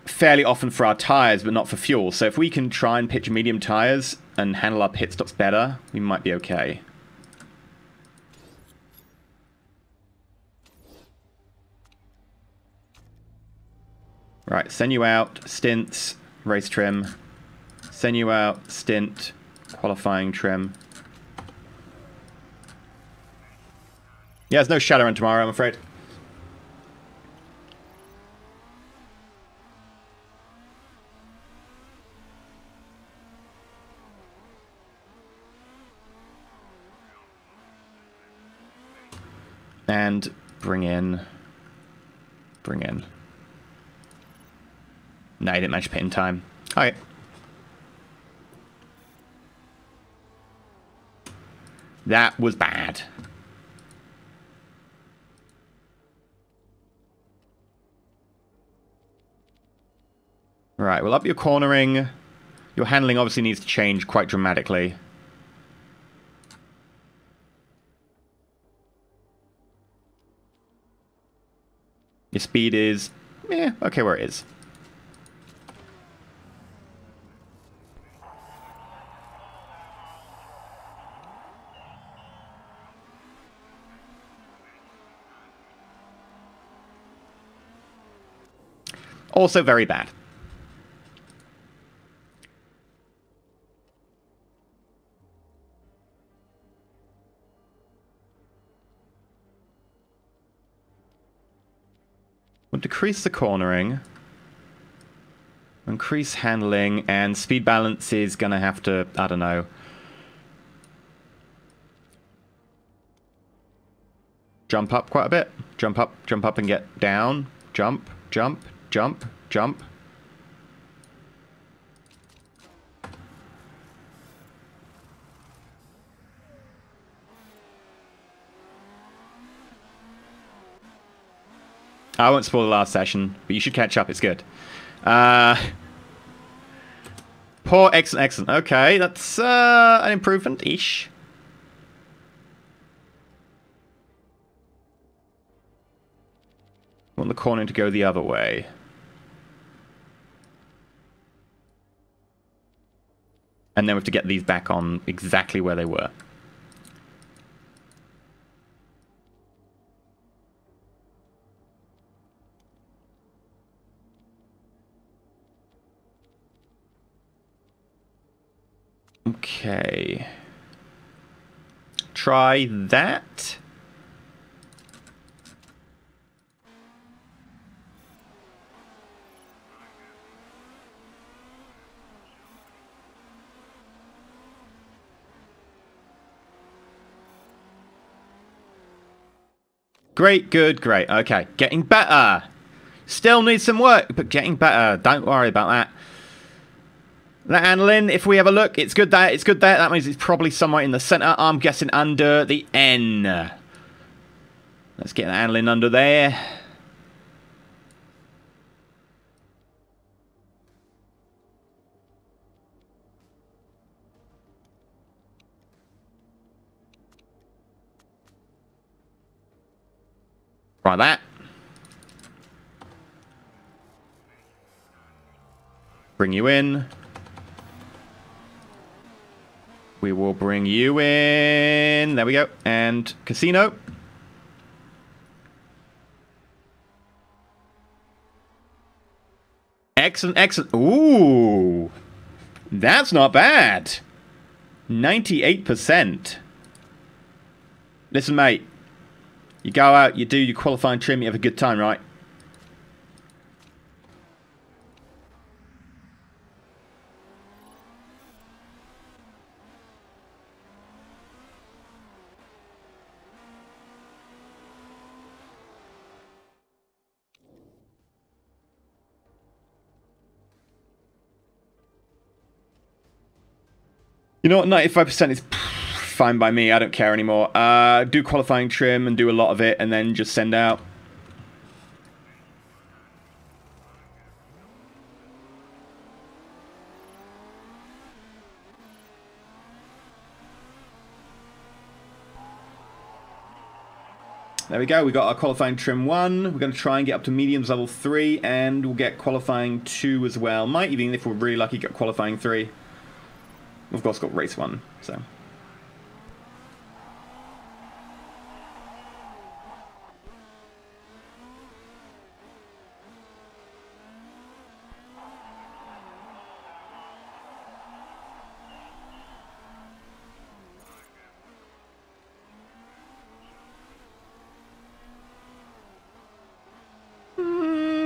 fairly often for our tyres, but not for fuel. So if we can try and pitch medium tyres and handle our pit stops better, we might be okay. Right, send you out, stints, race trim. Send you out, stint, qualifying trim. Yeah, there's no Shadowrun tomorrow, I'm afraid. And bring in. No, you didn't manage to pit in time. Alright. That was bad. Right, well, up your cornering. Your handling obviously needs to change quite dramatically. Your speed is, okay where it is. Also very bad. We'll decrease the cornering. Increase handling, and speed balance is going to have to, I don't know. Jump up quite a bit. Jump up and get down. Jump, jump, jump, jump. I won't spoil the last session, but you should catch up, it's good. Poor, excellent, excellent. Okay, that's an improvement-ish. I want the corner to go the other way. And then we have to get these back on exactly where they were. Okay. Try that. Great, good, great. Okay, getting better. Still needs some work, but getting better. Don't worry about that. That handling, if we have a look, it's good there, it's good there. That means it's probably somewhere in the center. I'm guessing under the N. Let's get the handling under there. Like that. Bring you in. We will bring you in. There we go. And casino. Excellent, excellent. Ooh. That's not bad. 98%. Listen, mate. You go out, you do your qualifying trim, you have a good time, right? You know what, 95% is fine by me, I don't care anymore. Do qualifying trim and do a lot of it and then just send out. There we go. We got our qualifying trim 1. We're going to try and get up to mediums level 3, and we'll get qualifying 2 as well. Might even, if we're really lucky, get qualifying 3. We've of course got race 1, so.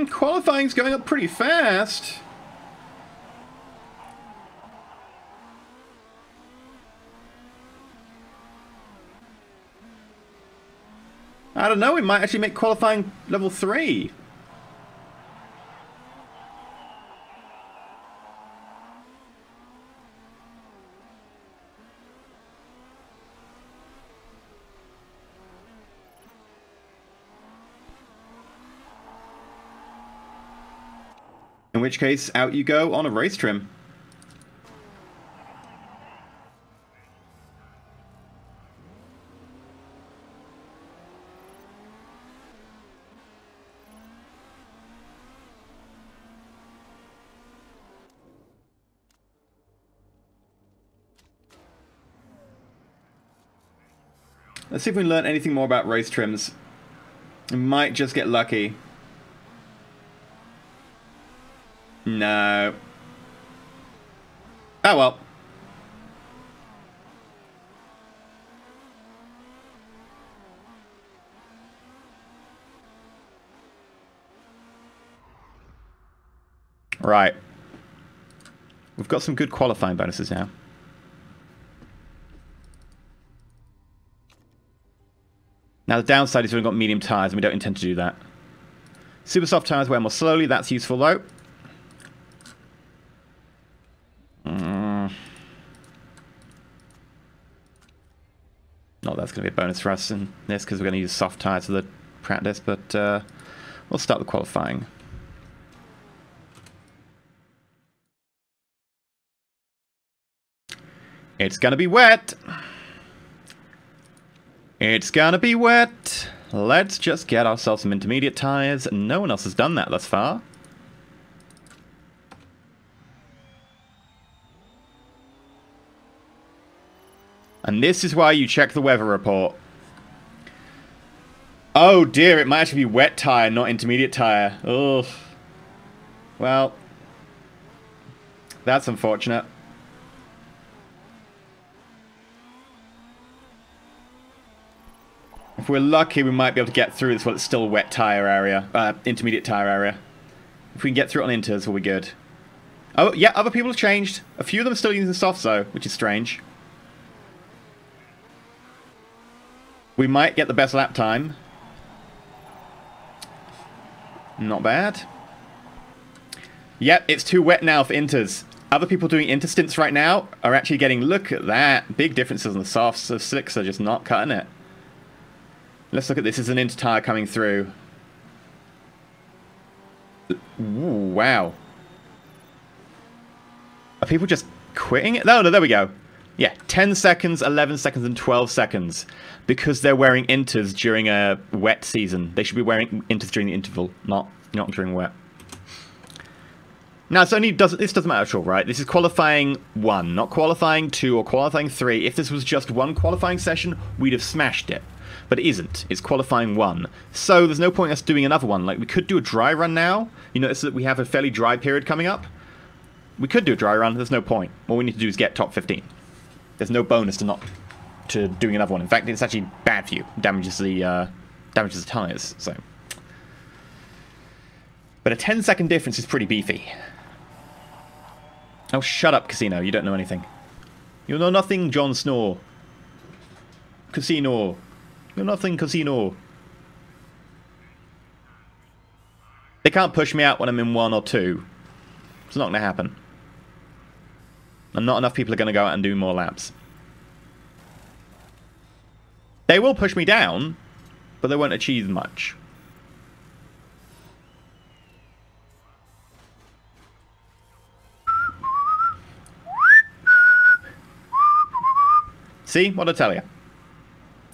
Qualifying's going up pretty fast. I don't know, we might actually make qualifying level 3. In which case, out you go on a race trim. Let's see if we learn anything more about race trims. We might just get lucky. No. Oh well. Right. We've got some good qualifying bonuses now. Now the downside is we've got medium tyres and we don't intend to do that. Super soft tyres wear more slowly, that's useful though. Not that's going to be a bonus for us in this because we're going to use soft tyres for the practice, but we'll start with qualifying. It's going to be wet. It's going to be wet. Let's just get ourselves some intermediate tyres. No one else has done that thus far. And this is why you check the weather report. Oh dear, it might actually be wet tyre, not intermediate tyre. Ugh. Well, that's unfortunate. If we're lucky, we might be able to get through this while it's still a wet tyre area, intermediate tyre area. If we can get through it on inters, we'll be good. Oh, yeah, other people have changed. A few of them are still using the softs though, which is strange. We might get the best lap time. Not bad. Yep, it's too wet now for inters. Other people doing inter stints right now are actually getting, look at that, big differences on the softs. The slicks are just not cutting it. Let's look at this as an inter tire coming through. Ooh, wow. Are people just quitting it? No, there we go. Yeah, 10 seconds, 11 seconds, and 12 seconds. Because they're wearing inters during a wet season. They should be wearing inters during the interval, not during wet. Now, this doesn't matter at all, right? This is qualifying 1, not qualifying 2 or qualifying 3. If this was just one qualifying session, we'd have smashed it. But it isn't. It's qualifying 1. So there's no point in us doing another one. Like, we could do a dry run now. You notice that we have a fairly dry period coming up. We could do a dry run. There's no point. All we need to do is get top 15. There's no bonus to doing another one. In fact, it's actually bad for you. Damages the tires. So, but a 10-second difference is pretty beefy. Oh, shut up, Casino. You don't know anything. You know nothing, Jon Snow. Casino. You're nothing, Casino. They can't push me out when I'm in 1 or 2. It's not going to happen. And not enough people are going to go out and do more laps. They will push me down, but they won't achieve much. See? What'd I tell you?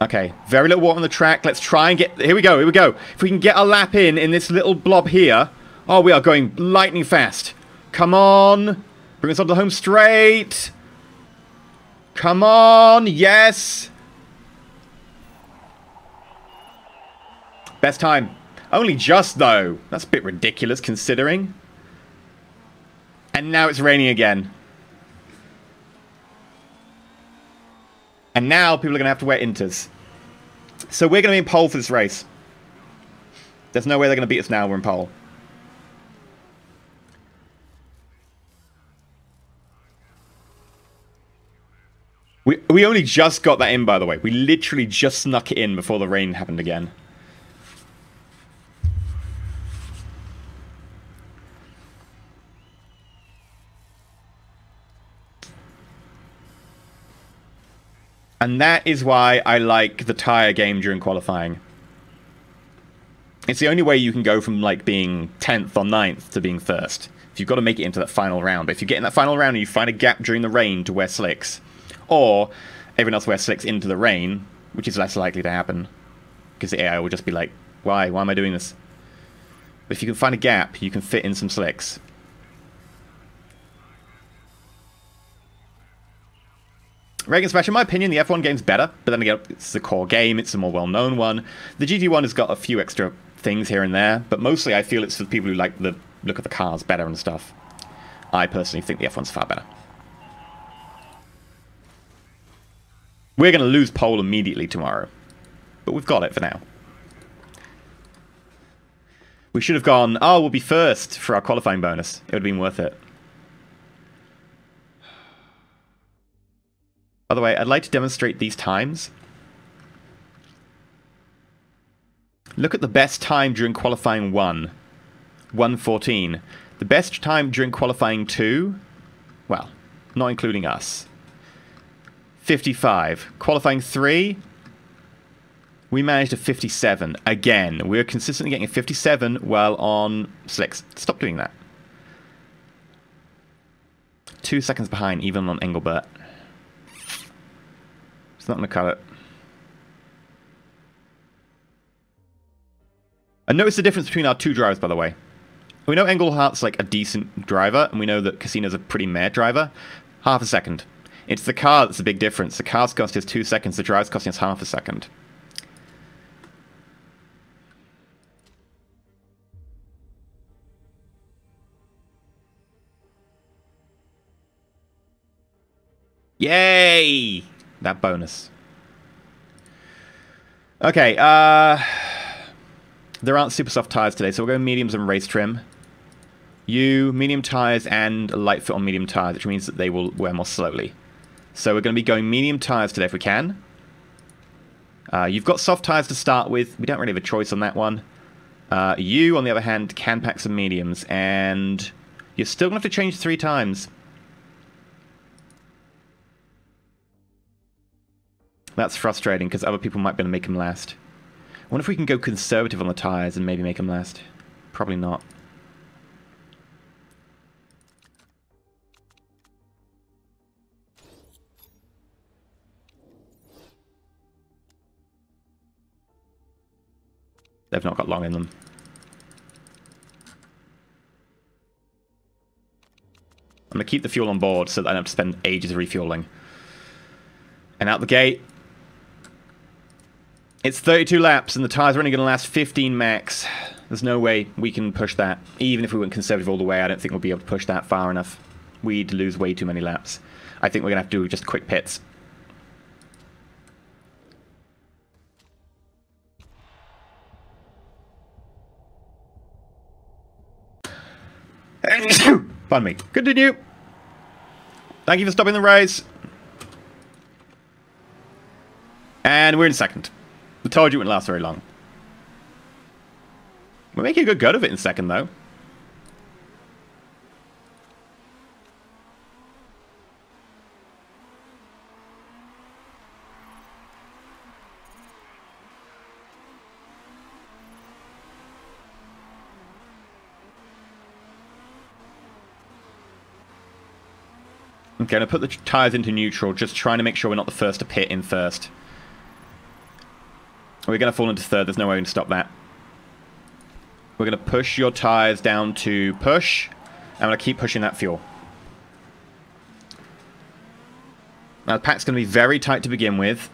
Okay, very little water on the track. Let's try and get... Here we go, here we go. If we can get a lap in this little blob here. Oh, we are going lightning fast. Come on. Bring us onto the home straight. Come on. Yes. Best time. Only just, though. That's a bit ridiculous, considering. And now it's raining again. And now people are going to have to wear inters. So we're going to be in pole for this race. There's no way they're going to beat us now. We're in pole. We only just got that in, by the way. We literally just snuck it in before the rain happened again. And that is why I like the tyre game during qualifying. It's the only way you can go from like being 10th or 9th to being first. If you've got to make it into that final round. But if you get in that final round and you find a gap during the rain to wear slicks, or everyone else wears slicks into the rain, which is less likely to happen, because the AI will just be like, why am I doing this? But if you can find a gap, you can fit in some slicks. Reagan Smash, in my opinion, the F1 game's better, but then again, it's the core game, it's a more well-known one. The GT1 has got a few extra things here and there, but mostly I feel it's for people who like the look at the cars better and stuff. I personally think the F1's far better. We're going to lose pole immediately tomorrow, but we've got it for now. We should have gone, oh, we'll be first for our qualifying bonus. It would have been worth it. By the way, I'd like to demonstrate these times. Look at the best time during qualifying 1. 1:14. The best time during qualifying 2, well, not including us, 55. Qualifying 3, we managed a 57. Again, we're consistently getting a 57 while on slicks. Stop doing that. 2 seconds behind, even on Engelbert. It's not going to cut it. And notice the difference between our two drivers, by the way. We know Engelhart's like a decent driver, and we know that Casino's a pretty meh driver. Half a second. It's the car that's the big difference. The car's costing us 2 seconds, the drive's costing us half a second. Yay! That bonus. Okay, there aren't super soft tires today, so we're going mediums and race trim. Medium tires and a light fit on medium tires, which means that they will wear more slowly. So we're going to be going medium tires today if we can. You've got soft tires to start with. We don't really have a choice on that one. You, on the other hand, can pack some mediums, and you're still going to have to change 3 times. That's frustrating, because other people might be able to make them last. I wonder if we can go conservative on the tires and maybe make them last. Probably not. They've not got long in them. I'm going to keep the fuel on board so that I don't have to spend ages refueling. And out the gate. It's 32 laps, and the tyres are only going to last 15 max. There's no way we can push that. Even if we went conservative all the way, I don't think we'll be able to push that far enough. We'd lose way too many laps. I think we're going to have to do just quick pits. Pardon me. Continue. Thank you for stopping the race. And we're in second. I told you it wouldn't last very long. We're making a good go of it in second, though. I'm going to put the tyres into neutral, just trying to make sure we're not the first to pit in first. We're going to fall into third. There's no way to stop that. We're going to push your tyres down to push. I'm going to keep pushing that fuel. Now, the pack's going to be very tight to begin with.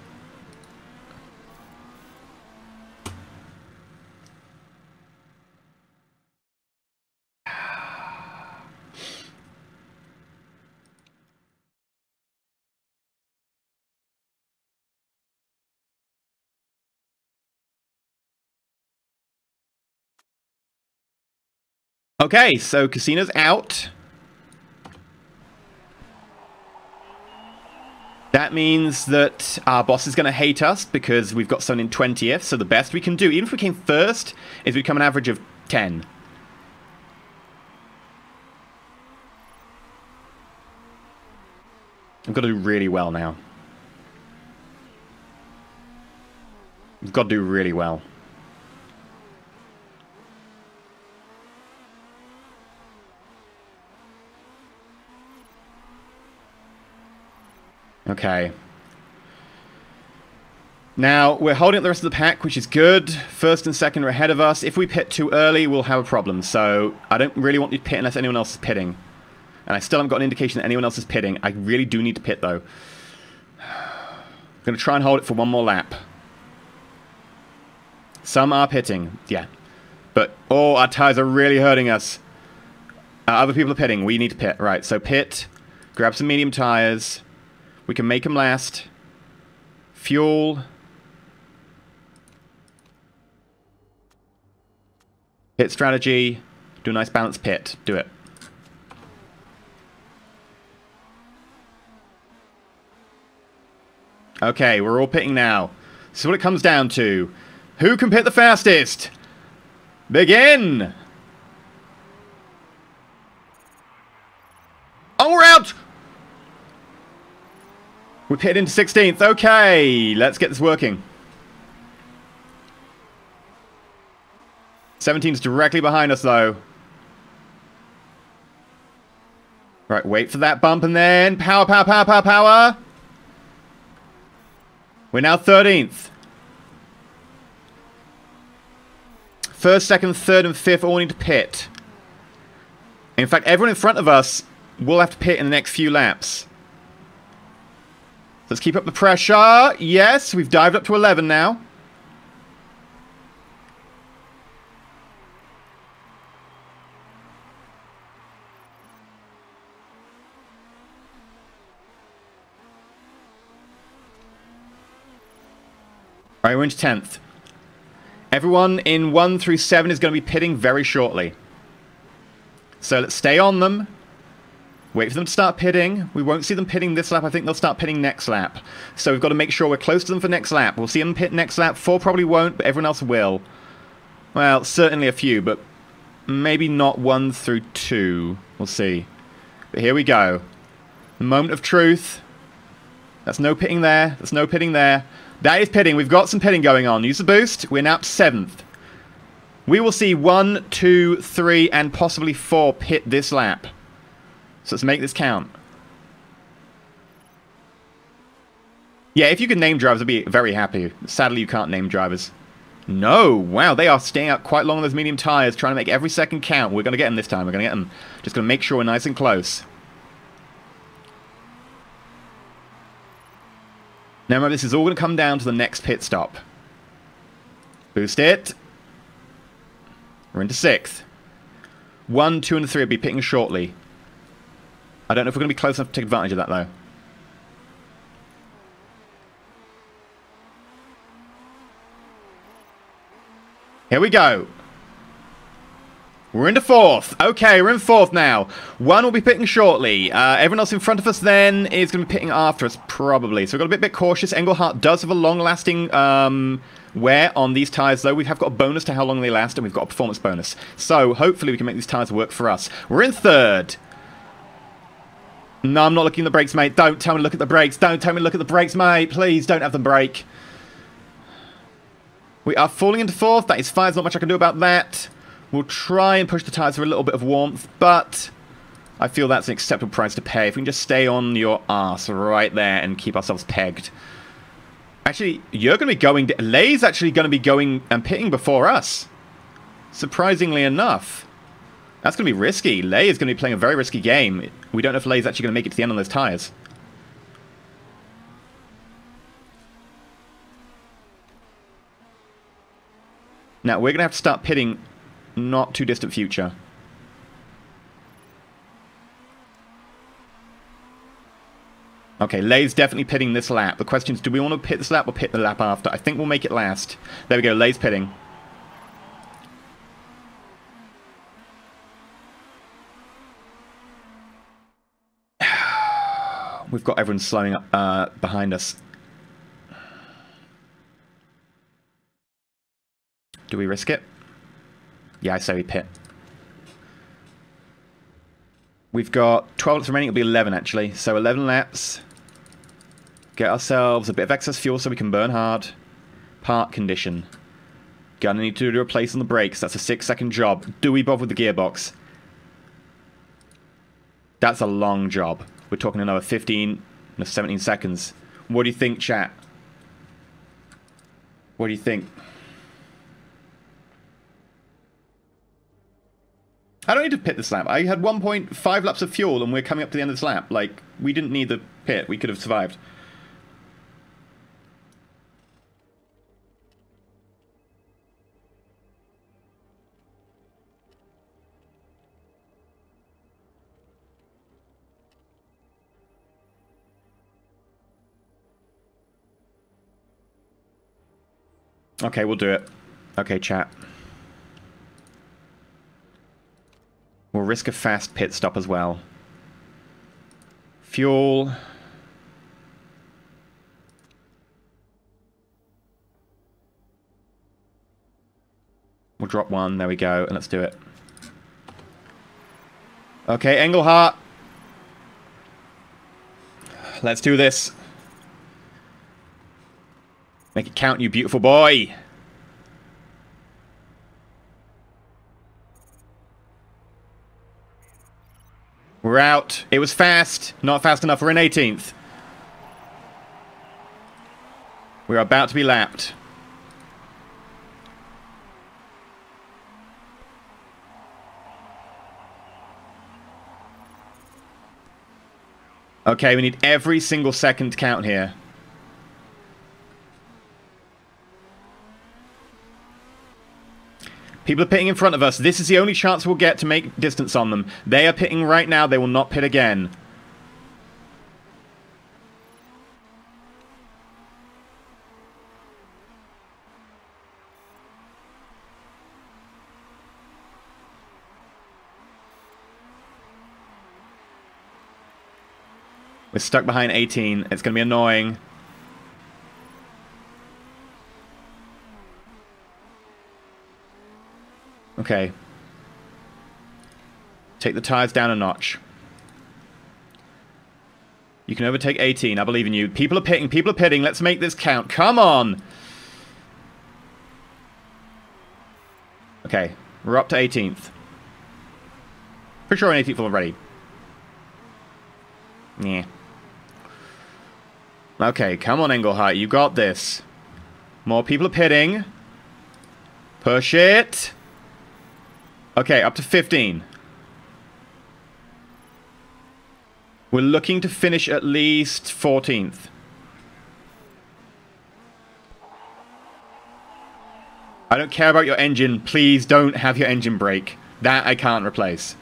Okay, so Casino's out. That means that our boss is going to hate us because we've got someone in 20th. So the best we can do, even if we came first, is we become an average of 10. We've got to do really well now. We've got to do really well. Okay. Now, we're holding up the rest of the pack, which is good. First and second are ahead of us. If we pit too early, we'll have a problem. So, I don't really want you to pit unless anyone else is pitting. And I still haven't got an indication that anyone else is pitting. I really do need to pit, though. I'm going to try and hold it for one more lap. Some are pitting, yeah. But, oh, our tyres are really hurting us. Other people are pitting. We need to pit. Right, so pit. Grab some medium tyres. We can make them last. Fuel. Pit strategy. Do a nice balanced pit. Do it. Okay, we're all pitting now. This is what it comes down to. Who can pit the fastest? Begin! Oh, we're out! We pitted into 16th. Okay, let's get this working. 17's directly behind us, though. Right, wait for that bump and then power, power, power, power, power. We're now 13th. First, second, third, and fifth all need to pit. In fact, everyone in front of us will have to pit in the next few laps. Let's keep up the pressure. Yes, we've dived up to 11 now. Alright, we're into 10th. Everyone in 1 through 7 is going to be pitting very shortly. So let's stay on them. Wait for them to start pitting. We won't see them pitting this lap. I think they'll start pitting next lap. So we've got to make sure we're close to them for next lap. We'll see them pit next lap. 4 probably won't, but everyone else will. Well, certainly a few, but maybe not 1 through 2. We'll see. But here we go. The moment of truth. That's no pitting there. That's no pitting there. That is pitting. We've got some pitting going on. Use the boost. We're now up to 7th. We will see 1, 2, 3, and possibly 4 pit this lap. So let's make this count. Yeah, if you could name drivers, I'd be very happy. Sadly, you can't name drivers. No! Wow, they are staying out quite long on those medium tyres, trying to make every second count. We're going to get them this time. We're going to get them. Just going to make sure we're nice and close. Now remember, this is all going to come down to the next pit stop. Boost it. We're into 6th. 1, 2, and 3 will be pitting shortly. I don't know if we're going to be close enough to take advantage of that, though. Here we go. We're into 4th. Okay, we're in 4th now. 1 will be pitting shortly. Everyone else in front of us then is going to be pitting after us, probably. So we've got to be a bit cautious. Engelhardt does have a long-lasting wear on these tyres, though. We have got a bonus to how long they last, and we've got a performance bonus. So hopefully we can make these tyres work for us. We're in 3rd. No, I'm not looking at the brakes, mate. Don't tell me to look at the brakes. Don't tell me to look at the brakes, mate. Please don't have them brake. We are falling into 4th. That is fine. There's not much I can do about that. We'll try and push the tyres for a little bit of warmth, but I feel that's an acceptable price to pay. If we can just stay on your arse right there and keep ourselves pegged. Actually, you're going to be going... Lay's actually going to be going and pitting before us. Surprisingly enough. That's going to be risky. Lay is going to be playing a very risky game. We don't know if Lay's actually going to make it to the end on those tyres. Now, we're going to have to start pitting not too distant future. Okay, Lay's definitely pitting this lap. The question is, do we want to pit this lap or pit the lap after? I think we'll make it last. There we go, Lay's pitting. We've got everyone slowing up behind us. Do we risk it? Yeah, I say we pit. We've got 12 laps remaining. It'll be 11, actually. So 11 laps. Get ourselves a bit of excess fuel so we can burn hard. Park condition. Gonna need to do a place on the brakes. That's a 6-second job. Do we bother with the gearbox? That's a long job. We're talking another 15, no, 17 seconds. What do you think, chat? What do you think? I don't need to pit this lap. I had 1.5 laps of fuel and we're coming up to the end of this lap. Like, we didn't need the pit. We could have survived. Okay, we'll do it. Okay, chat. We'll risk a fast pit stop as well. Fuel. We'll drop one. There we go. And let's do it. Okay, Engelhardt. Let's do this. Make it count, you beautiful boy. We're out. It was fast. Not fast enough. We're in 18th. We're about to be lapped. Okay, we need every single second to count here. People are pitting in front of us. This is the only chance we'll get to make distance on them. They are pitting right now. They will not pit again. We're stuck behind 18. It's going to be annoying. Okay. Take the tires down a notch. You can overtake 18. I believe in you. People are pitting. People are pitting. Let's make this count. Come on. Okay. We're up to 18th. Pretty sure we're in 18th already. Yeah. Okay. Come on, Engelhardt. You got this. More people are pitting. Push it. Okay, up to 15. We're looking to finish at least 14th. I don't care about your engine. Please don't have your engine break. That I can't replace.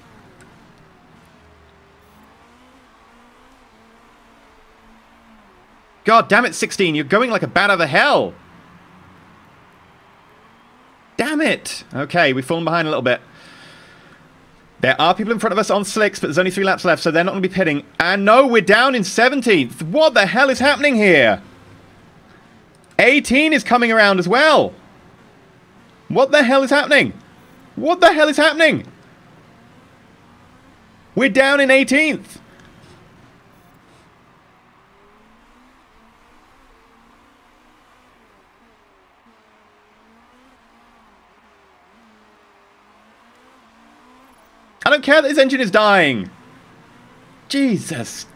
God damn it, 16. You're going like a bat out of the hell. Damn it. Okay, we've fallen behind a little bit. There are people in front of us on slicks, but there's only 3 laps left, so they're not going to be pitting. And no, we're down in 17th. What the hell is happening here? 18 is coming around as well. What the hell is happening? What the hell is happening? We're down in 18th. I don't care that his engine is dying. Jesus.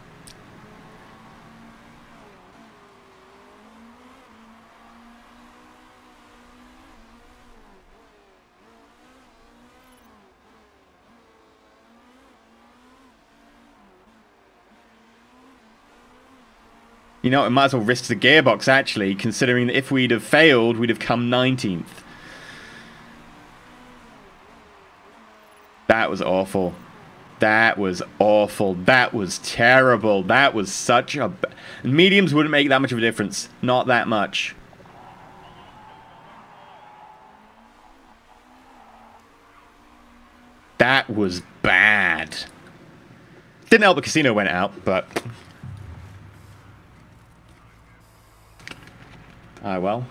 You know, it might as well risk the gearbox, actually, considering that if we'd have failed, we'd have come 19th. That was awful. That was awful. That was terrible. That was such a... Mediums wouldn't make that much of a difference. Not that much. That was bad. Didn't help the casino went out, but... Ah, well.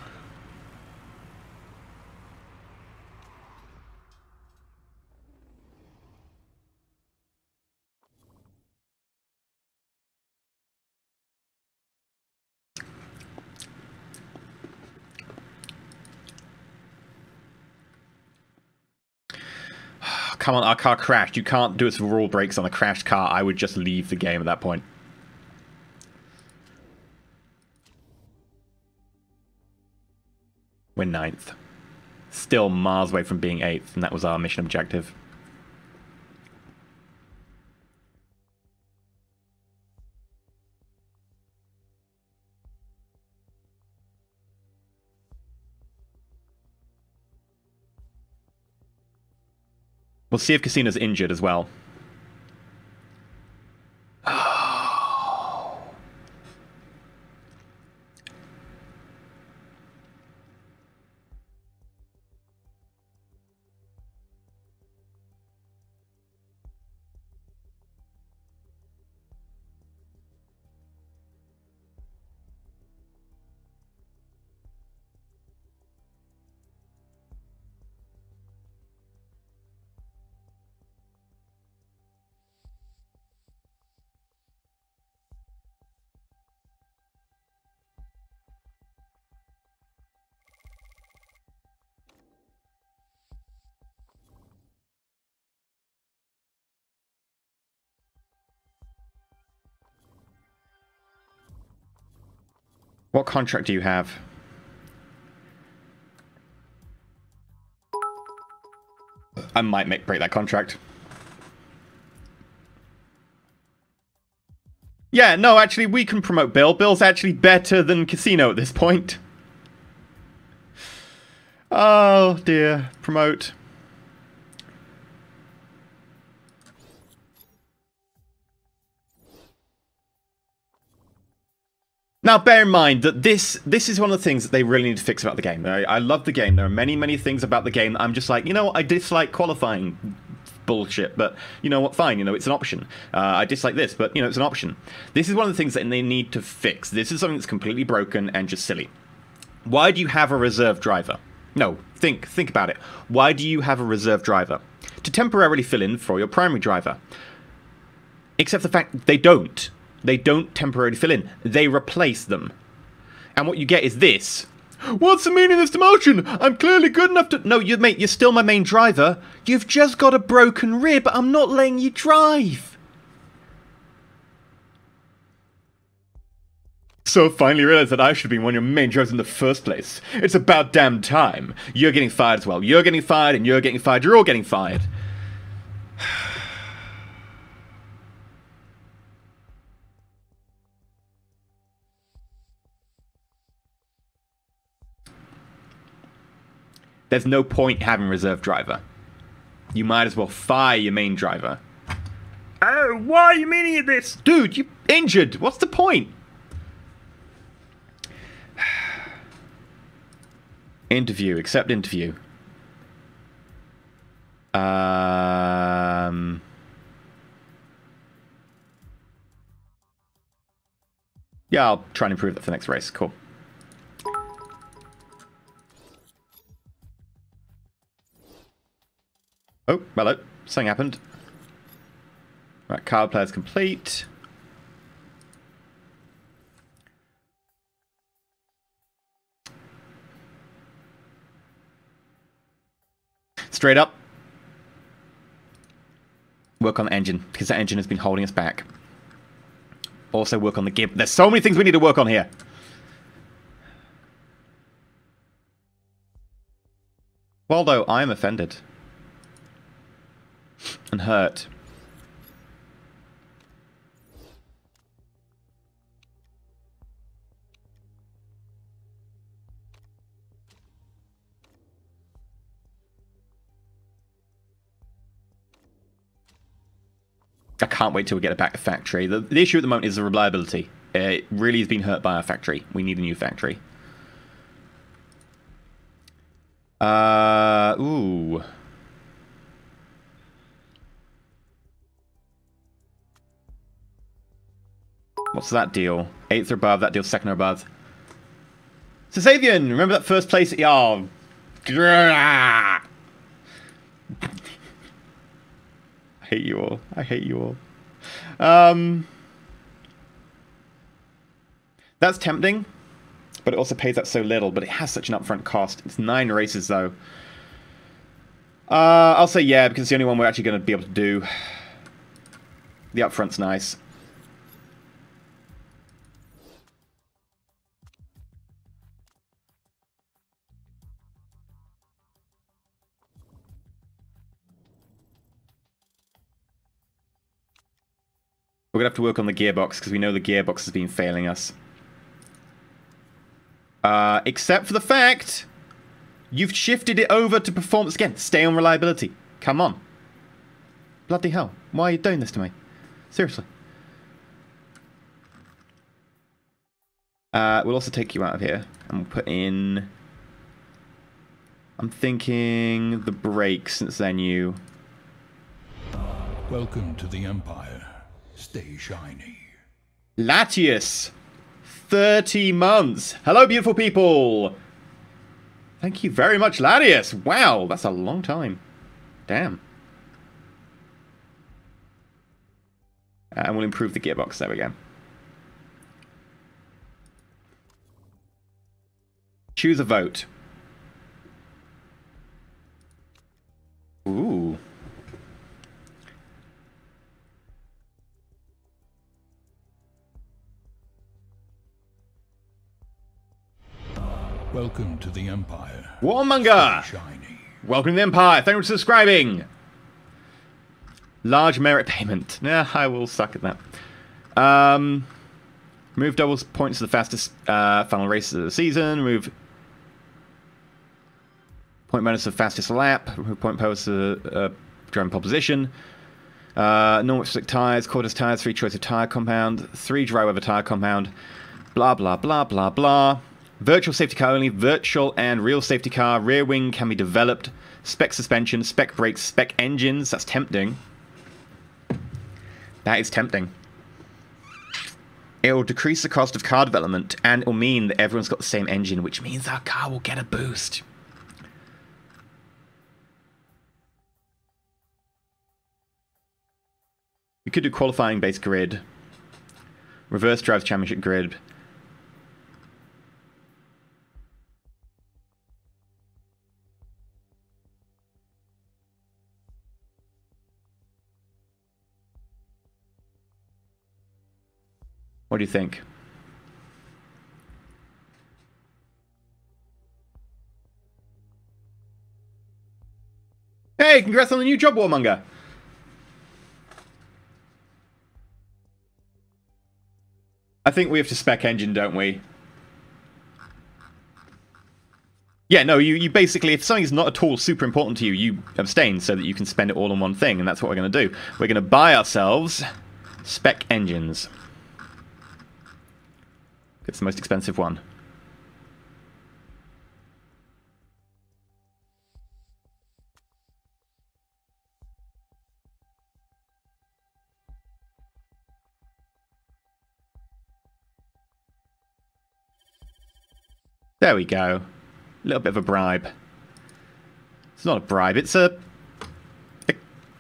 Come on, our car crashed. You can't do it with rule breaks on a crashed car. I would just leave the game at that point. We're 9th. Still miles away from being 8th, and that was our mission objective. We'll see if Casino's injured as well. Oh. What contract do you have? I might break that contract. Yeah, no, actually, we can promote Bill. Bill's actually better than Casino at this point. Oh, dear. Promote. Now, bear in mind that this is one of the things that they really need to fix about the game. I love the game. There are many, many things about the game that I'm just like, you know what, I dislike qualifying bullshit, but you know what, fine, you know, it's an option. I dislike this, but, you know, it's an option. This is one of the things that they need to fix. This is something that's completely broken and just silly. Why do you have a reserve driver? No, think about it. Why do you have a reserve driver? To temporarily fill in for your primary driver. Except the fact they don't. They don't temporarily fill in. They replace them. And what you get is this. What's the meaning of this demotion? I'm clearly good enough to... No, mate, you're still my main driver. You've just got a broken rib. I'm not letting you drive. So I finally realized that I should have been one of your main drivers in the first place. It's about damn time. You're getting fired as well. You're getting fired, and you're getting fired. You're all getting fired. There's no point having a reserve driver. You might as well fire your main driver. Oh, why are you meaning at this? Dude, you're injured. What's the point? Interview. Accept interview. Yeah, I'll try and improve that for the next race. Cool. Oh, hello. Something happened. Right, card player's complete. Straight up. Work on the engine, because that engine has been holding us back. Also work on the gear. There's so many things we need to work on here. Waldo, I am offended. And hurt. I can't wait till we get it back to factory. The issue at the moment is the reliability. It really has been hurt by our factory. We need a new factory. Ooh. What's that deal? 8th or above, that deal's 2nd or above. So Savian, remember that first place? Oh. I hate you all. I hate you all. That's tempting, but it also pays out so little, but it has such an upfront cost. It's 9 races, though. I'll say yeah, because it's the only one we're actually going to be able to do. The upfront's nice. We're going to have to work on the gearbox, because we know the gearbox has been failing us. Except for the fact you've shifted it over to performance again. Stay on reliability. Come on. Bloody hell. Why are you doing this to me? Seriously. We'll also take you out of here. And we'll put in... I'm thinking the brakes, since they're new. Welcome to the Empire. Stay shiny. Latius. 30 months. Hello, beautiful people. Thank you very much, Latius. Wow, that's a long time. Damn. And we'll improve the gearbox. There we go. Choose a vote. Ooh. Welcome to the Empire. Warmonger! Shiny. Welcome to the Empire. Thank you for subscribing. Large merit payment. Nah, I will suck at that. Remove double points to the fastest final races of the season. Remove point bonus to the fastest lap. Remove point bonus to driving pole position. Normal slick tires, cordless tires, 3 choice of tire compound, 3 dry weather tire compound. Blah blah blah blah blah. Virtual safety car only, virtual and real safety car. Rear wing can be developed. Spec suspension, spec brakes, spec engines. That's tempting. That is tempting. It will decrease the cost of car development, and it will mean that everyone's got the same engine, which means our car will get a boost. We could do qualifying based grid. Reverse drive championship grid. What do you think? Hey, congrats on the new job, Warmonger! I think we have to spec engine, don't we? Yeah, no, you basically, if something's not at all super important to you, you abstain so that you can spend it all on one thing, and that's what we're going to do. We're going to buy ourselves spec engines. It's the most expensive one. There we go. A little bit of a bribe. It's not a bribe, it's a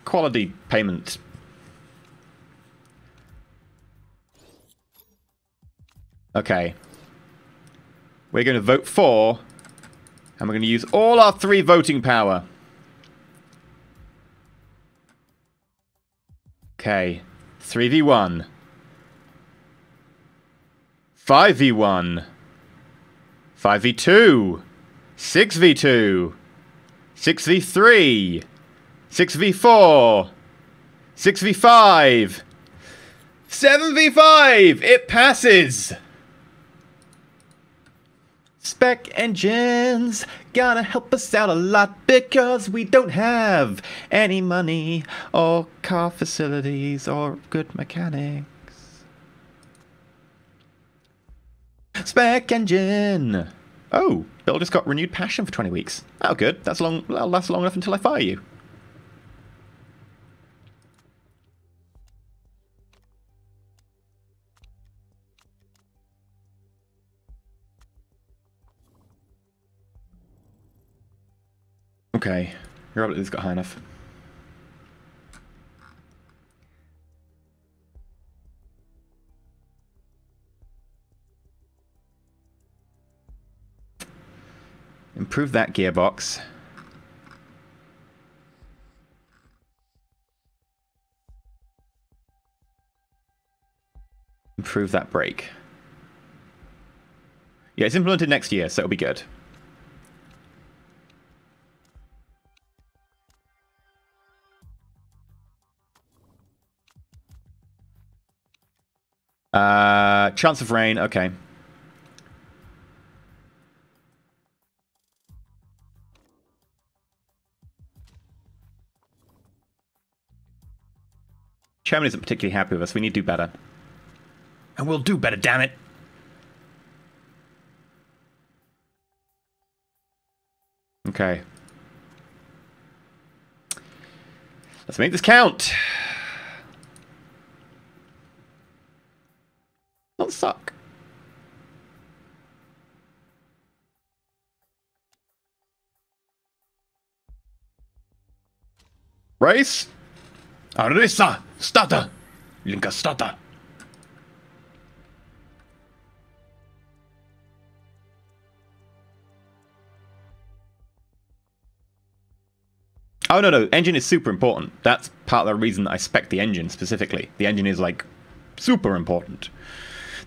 quality payment. Okay. We're going to vote for, and we're going to use all our 3 voting power. Okay. 3v1. 5v1. 5v2. 6v2. 6v3. 6v4. 6v5. 7v5! It passes! Spec engines gonna help us out a lot because we don't have any money or car facilities or good mechanics. Spec engine. Oh, Bill just got renewed passion for 20 weeks. Oh, good. That'll last long enough until I fire you. Okay, Robert got high enough. Improve that gearbox. Improve that brake. Yeah, it's implemented next year, so it'll be good. Chance of rain, okay. Chairman isn't particularly happy with us. We need to do better. And we'll do better, damn it! Okay. Let's make this count! Not suck. Race? Arisa! Starter! Linka starter! Oh, no. Engine is super important. That's part of the reason that I spec the engine specifically. The engine is, like, super important.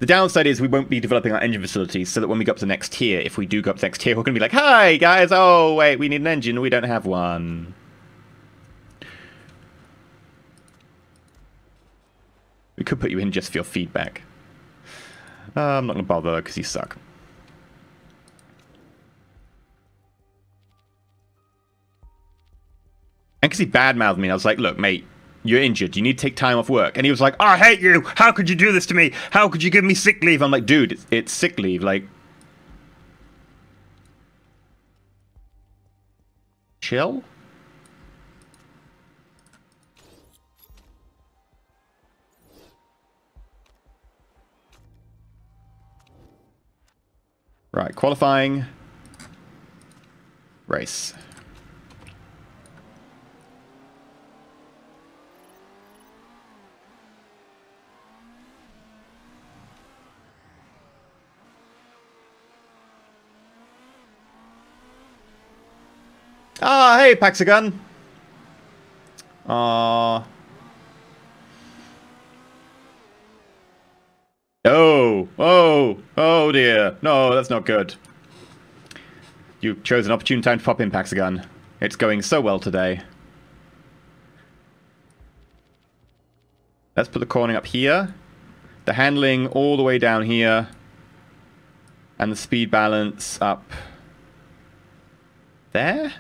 The downside is we won't be developing our engine facilities so that when we go up to the next tier, if we do go up to the next tier, we're going to be like, hi, guys, oh, wait, we need an engine. We don't have one. We could put you in just for your feedback. I'm not going to bother because you suck. And because he badmouthed me, I was like, look, mate, you're injured. You need to take time off work. And he was like, I hate you. How could you do this to me? How could you give me sick leave? I'm like, dude, it's sick leave. Like, chill? Right, qualifying. Race. Ah, hey, Paxagon. Oh, oh dear. No, that's not good. You chose an opportune time to pop in, Paxagon. It's going so well today. Let's put the cornering up here. The handling all the way down here. And the speed balance up there?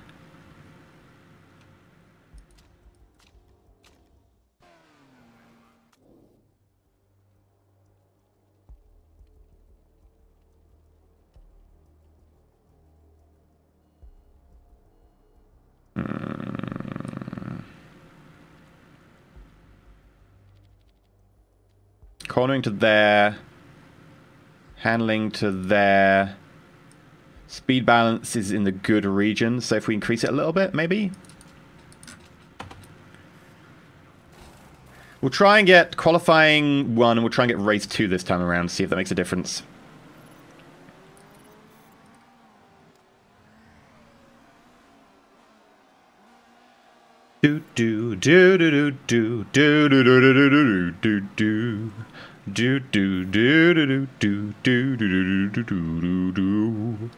Cornering to there. Handling to there. Speed balance is in the good region, so if we increase it a little bit, maybe? We'll try and get qualifying 1, and we'll try and get race 2 this time around, see if that makes a difference. Do do do do do do do do do do do do. Do do do do do do do do do do do.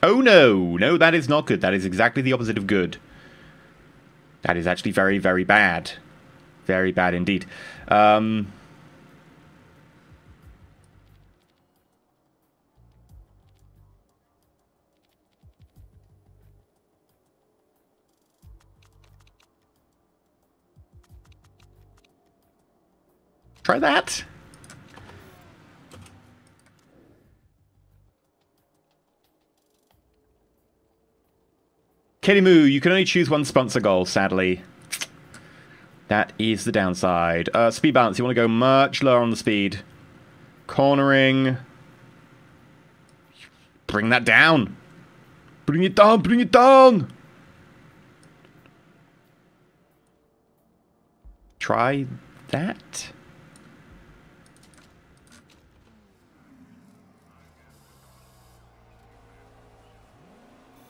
Oh no, no, that is not good. That is exactly the opposite of good. That is actually very, very bad. Very bad indeed. Try that. Katie Moo, you can only choose one sponsor goal, sadly. That is the downside. Speed balance, you want to go much lower on the speed. Cornering. Bring that down. Bring it down, bring it down. Try that.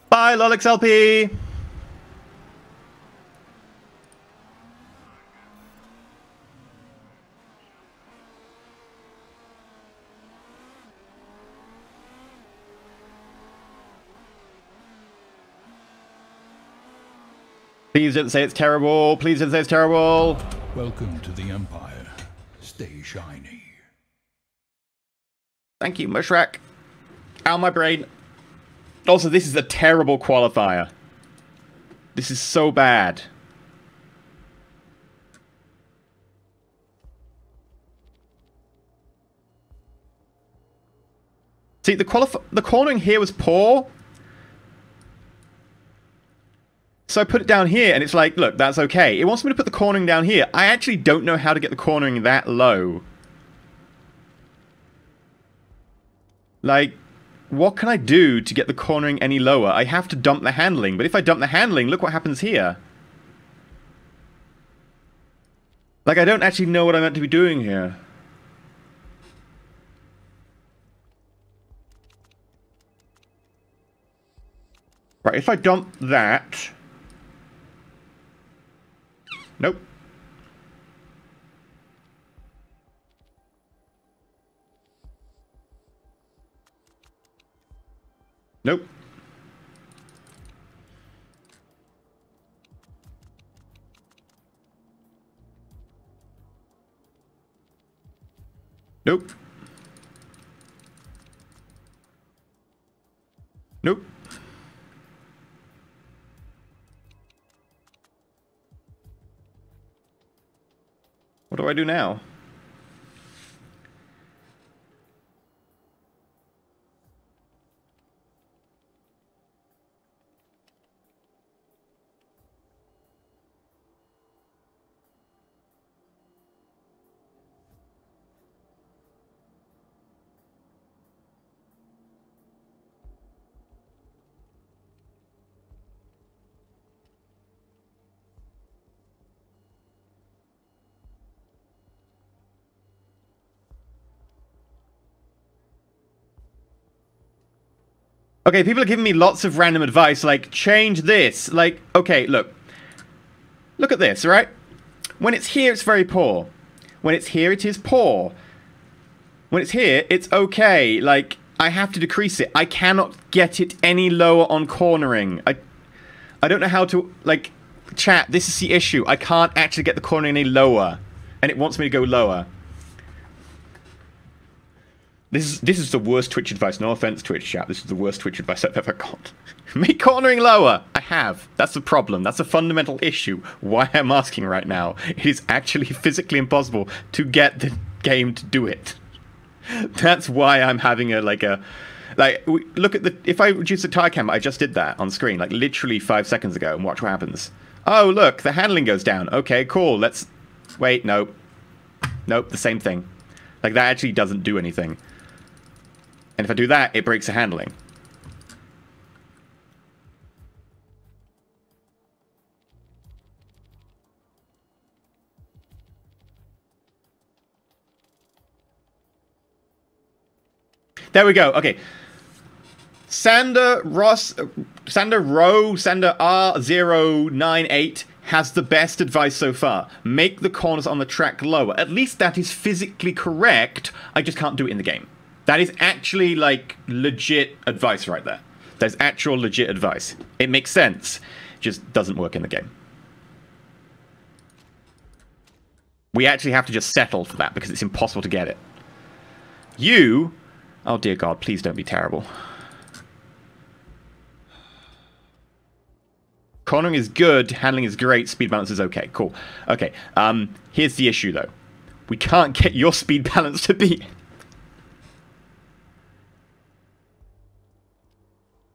Bye, Lolix LP. Please don't say it's terrible. Please don't say it's terrible. Welcome to the Empire. Stay shiny. Thank you, Mushrak. Ow, my brain. Also, this is a terrible qualifier. This is so bad. See, the cornering here was poor. So I put it down here, and it's like, look, that's okay. It wants me to put the cornering down here. I actually don't know how to get the cornering that low. Like, what can I do to get the cornering any lower? I have to dump the handling, but if I dump the handling, look what happens here. Like, I don't actually know what I'm meant to be doing here. Right, if I dump that... Nope. Nope. Nope. Nope. What do I do now? Okay, people are giving me lots of random advice, like, change this. Like, okay, look. Look at this, right? When it's here, it's very poor. When it's here, it is poor. When it's here, it's okay. Like, I have to decrease it. I cannot get it any lower on cornering. I don't know how to, like, chat, this is the issue. I can't actually get the cornering any lower. And it wants me to go lower. This is the worst Twitch advice. No offense, Twitch chat. This is the worst Twitch advice I've ever got. Make cornering lower. I have. That's the problem. That's a fundamental issue. Why I'm asking right now. It is actually physically impossible to get the game to do it. That's why I'm having look at the. If I reduce the tire cam, I just did that on screen, like literally 5 seconds ago, and watch what happens. Oh look, the handling goes down. Okay, cool. Let's wait. Nope. Nope. The same thing. Like that actually doesn't do anything. And if I do that, it breaks the handling. There we go. Okay. Sander Row R098 has the best advice so far. Make the corners on the track lower. At least that is physically correct. I just can't do it in the game. That is actually, like, legit advice right there. There's actual legit advice. It makes sense. It just doesn't work in the game. We actually have to just settle for that because it's impossible to get it. You... Oh, dear God, please don't be terrible. Cornering is good, handling is great, speed balance is okay. Cool. Okay, here's the issue, though. We can't get your speed balance to be...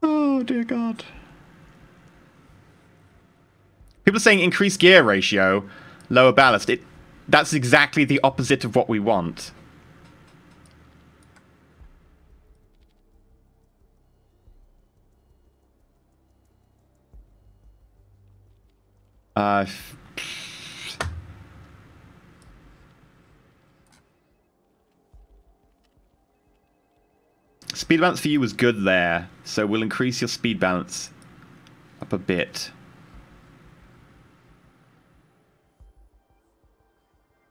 Oh, dear God. People are saying increase gear ratio, lower ballast. That's exactly the opposite of what we want. Speed balance for you was good there, so we'll increase your speed balance up a bit.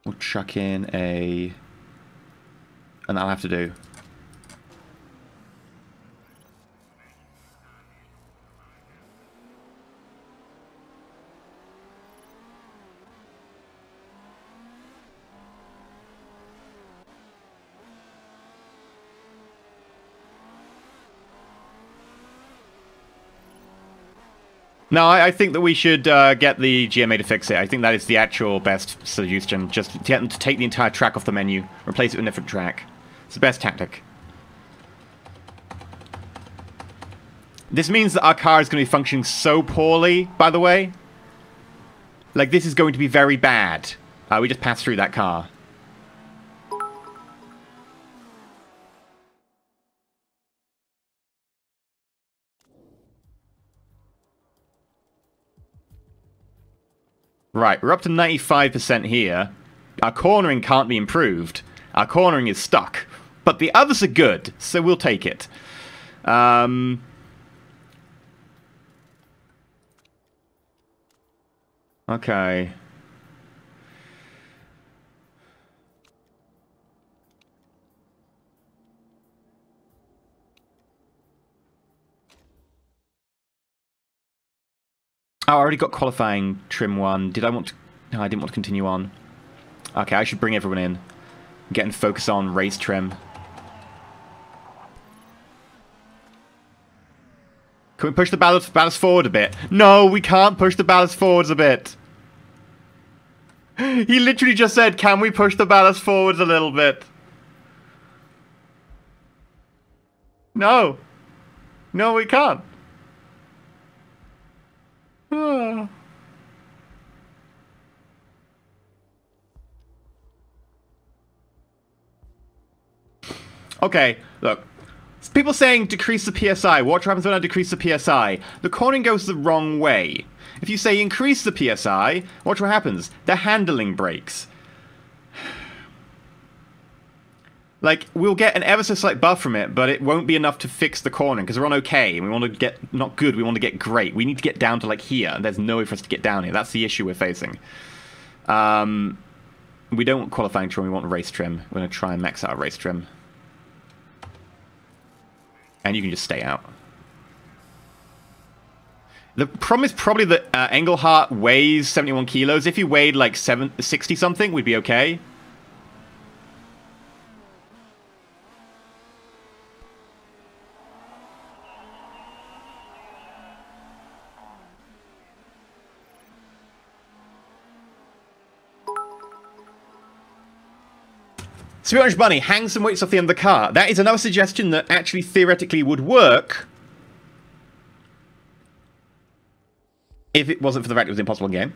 We'll chuck in a... And that'll have to do. No, I think that we should get the GMA to fix it. I think that is the actual best solution. Just get them to take the entire track off the menu, replace it with a different track. It's the best tactic. This means that our car is going to be functioning so poorly, by the way. Like, this is going to be very bad. We just passed through that car. Right, we're up to 95% here. Our cornering can't be improved. Our cornering is stuck. But the others are good, so we'll take it. Okay. Oh, I already got qualifying trim 1. Did I want to... No, I didn't want to continue on. Okay, I should bring everyone in. Get and focus on race trim. Can we push the ballast forward a bit? No, we can't push the ballast forwards a bit. He literally just said, can we push the ballast forwards a little bit? No. No, we can't. Okay, look. People saying decrease the PSI. What happens when I decrease the PSI? The cornering goes the wrong way. If you say increase the PSI, watch what happens. The handling breaks. Like, we'll get an ever so slight buff from it, but it won't be enough to fix the cornering, because we're on okay, and we want to get, not good, we want to get great. We need to get down to, like, here, and there's no way for us to get down here. That's the issue we're facing. We don't want qualifying trim, we want race trim. We're going to try and max out race trim. And you can just stay out. The problem is probably that Engelhardt weighs 71 kilos. If he weighed, like, 60-something, we'd be okay. Sweet Orange Bunny, hang some weights off the end of the car. That is another suggestion that actually theoretically would work if it wasn't for the fact it was an impossible game.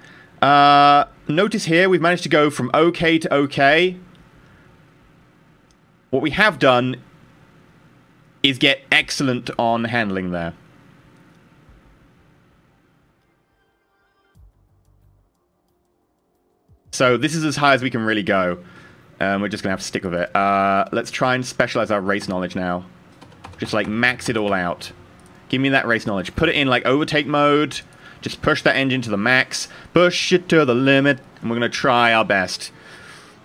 Notice here we've managed to go from okay to okay. What we have done is get excellent on handling there. So this is as high as we can really go. We're just going to have to stick with it. Let's try and specialize our race knowledge now. Just, like, max it all out. Give me that race knowledge. Put it in, like, overtake mode. Just push that engine to the max. Push it to the limit. And we're going to try our best.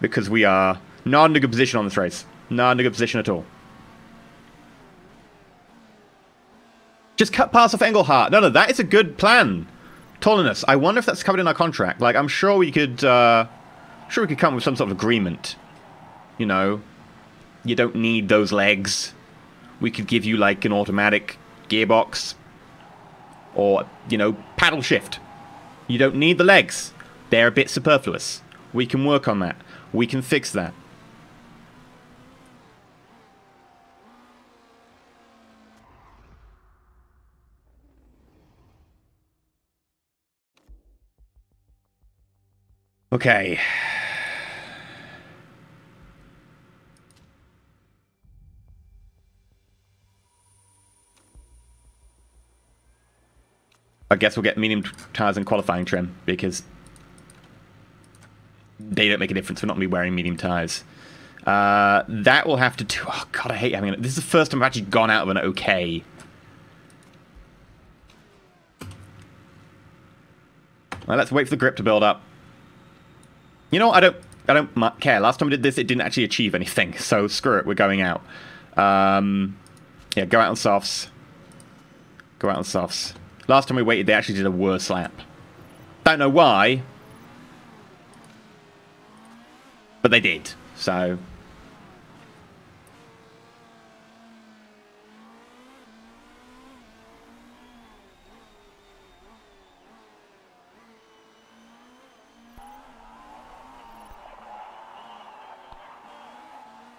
Because we are not in a good position on this race. Not in a good position at all. Just cut past off Engelhardt. No, that is a good plan. Tallness. I wonder if that's covered in our contract. Like, I'm sure we could... sure we could come up with some sort of agreement. You know, you don't need those legs. We could give you, like, an automatic gearbox. Or, you know, paddle shift. You don't need the legs. They're a bit superfluous. We can work on that. We can fix that. Okay. I guess we'll get medium tires and qualifying trim because they don't make a difference. We're not going to be wearing medium tires. That will have to do... Oh, God, I hate having it. This is the first time I've actually gone out of an okay. Well, let's wait for the grip to build up. You know what? I don't care. Last time I did this, it didn't actually achieve anything. So screw it. We're going out. Yeah, go out on softs. Go out on softs. Last time we waited, they actually did a worse lap. Don't know why. But they did. So...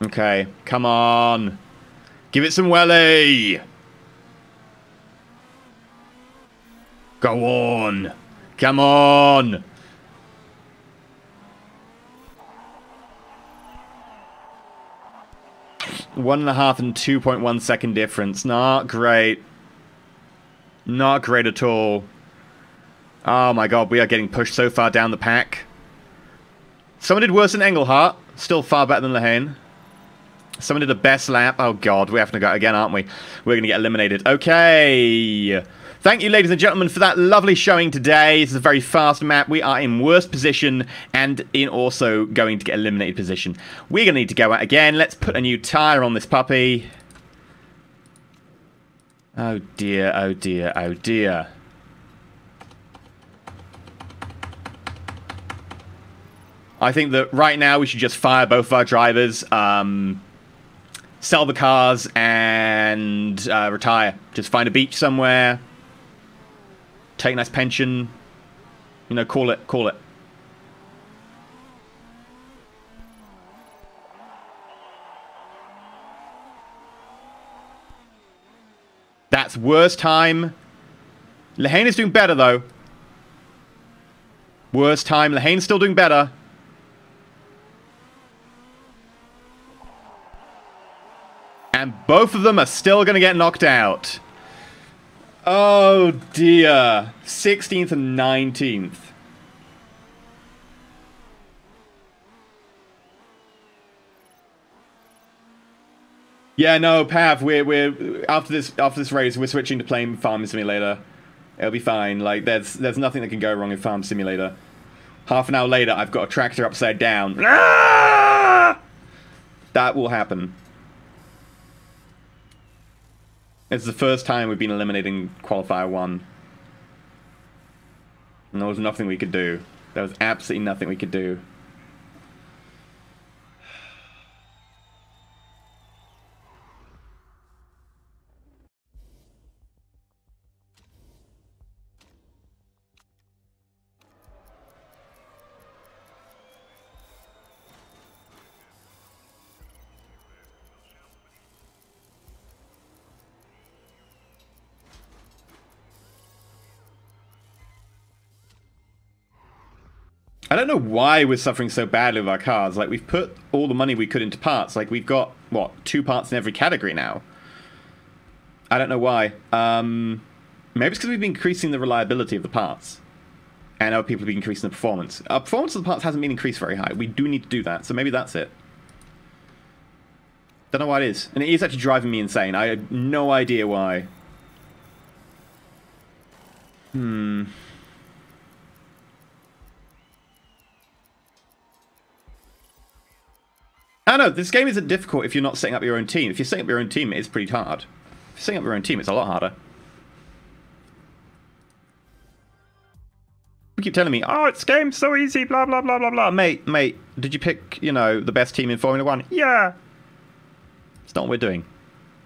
Okay, come on. Give it some welly. Go on. Come on. One and a half and 2.1 second difference. Not great. Not great at all. Oh my god, we are getting pushed so far down the pack. Someone did worse than Engelhardt. Still far better than Lehane. Someone did a best lap. Oh god, we have to go again, aren't we? We're going to get eliminated. Okay. Thank you, ladies and gentlemen, for that lovely showing today. This is a very fast map. We are in worst position and in also going to get eliminated position. We're going to need to go out again. Let's put a new tyre on this puppy. Oh dear, oh dear, oh dear. I think that right now we should just fire both of our drivers. Sell the cars and retire. Just find a beach somewhere. Take a nice pension. You know, call it. Call it. That's worst time. Lehane is doing better, though. Worst time. Lehane's still doing better. And both of them are still going to get knocked out. Oh, dear. 16th and 19th. Yeah, no, Pav, we're after this race, we're switching to playing Farm Simulator. It'll be fine. Like, there's nothing that can go wrong in Farm Simulator. Half an hour later, I've got a tractor upside down. Ah! That will happen. It's the first time we've been eliminating Qualifier 1. And there was nothing we could do. There was absolutely nothing we could do. I don't know why we're suffering so badly with our cars. Like, we've put all the money we could into parts. Like, we've got, what, 2 parts in every category now? I don't know why. Maybe it's because we've been increasing the reliability of the parts. And other people have been increasing the performance. Our performance of the parts hasn't been increased very high. We do need to do that, so maybe that's it. Don't know why it is. And it is actually driving me insane. I have no idea why. I don't know, this game isn't difficult if you're not setting up your own team. If you're setting up your own team, it's pretty hard. If you're setting up your own team, it's a lot harder. You keep telling me, oh, this game's so easy, blah, blah, blah, blah, blah. Mate, did you pick, you know, the best team in Formula 1? Yeah. It's not what we're doing.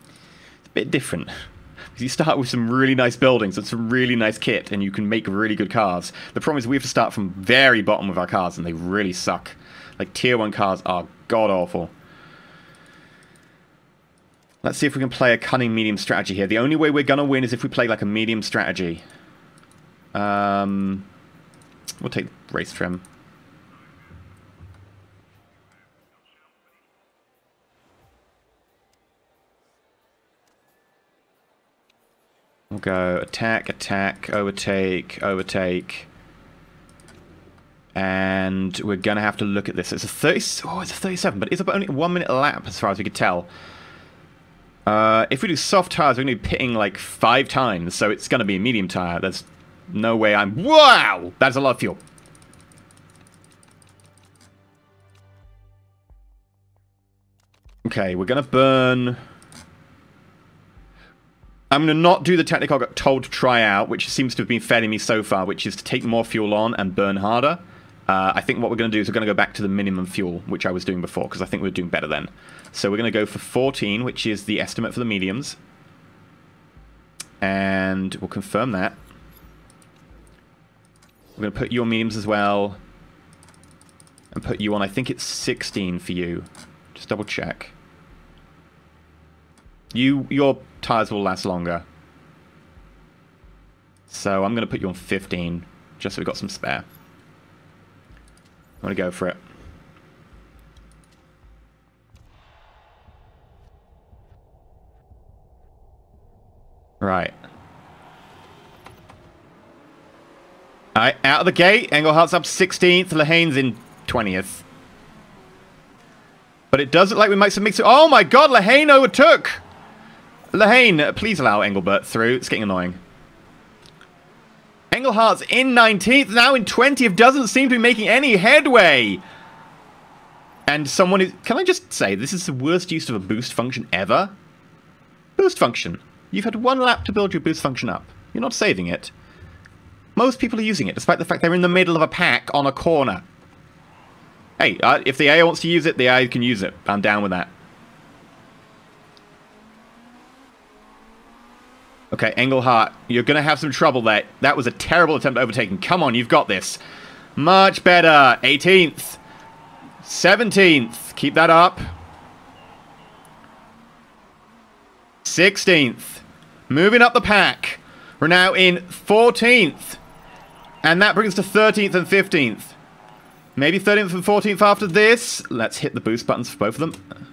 It's a bit different. Because you start with some really nice buildings and some really nice kit, and you can make really good cars. The problem is we have to start from very bottom with our cars, and they really suck. Like, tier 1 cars are god-awful. Let's see if we can play a cunning medium strategy here. The only way we're going to win is if we play, like, a medium strategy. We'll take race trim. We'll go attack, attack, overtake, overtake. And we're going to have to look at this. It's a 30... Oh, it's a 37, but it's about only a 1 minute lap as far as we could tell. If we do soft tires, we're going to be pitting like 5 times, so it's going to be a medium tire. There's no way I'm... Wow! That's a lot of fuel. Okay, we're going to burn... I'm going to not do the technique I got told to try out, which seems to have been failing me so far, which is to take more fuel on and burn harder. I think what we're going to do is we're going to go back to the minimum fuel, which I was doing before, because I think we were doing better then. So we're going to go for 14, which is the estimate for the mediums. And we'll confirm that. We're going to put you on mediums as well. And put you on, I think it's 16 for you. Just double check. Your tires will last longer. So I'm going to put you on 15, just so we've got some spare. I'm going to go for it. Right. Alright, out of the gate. Englehart's up 16th. Lehane's in 20th. But it does look like we might submit to... Oh my god, Lehane overtook! Lehane, please allow Engelbert through. It's getting annoying. Englehart's in 19th, now in 20th. Doesn't seem to be making any headway. And someone is... Can I just say, this is the worst use of a boost function ever? Boost function. You've had 1 lap to build your boost function up. You're not saving it. Most people are using it, despite the fact they're in the middle of a pack on a corner. Hey, if the AI wants to use it, the AI can use it. I'm down with that. Okay, Engelhart, you're going to have some trouble there. That was a terrible attempt at overtaking. Come on, you've got this. Much better. 18th. 17th. Keep that up. 16th. Moving up the pack. We're now in 14th. And that brings to 13th and 15th. Maybe 13th and 14th after this. Let's hit the boost buttons for both of them.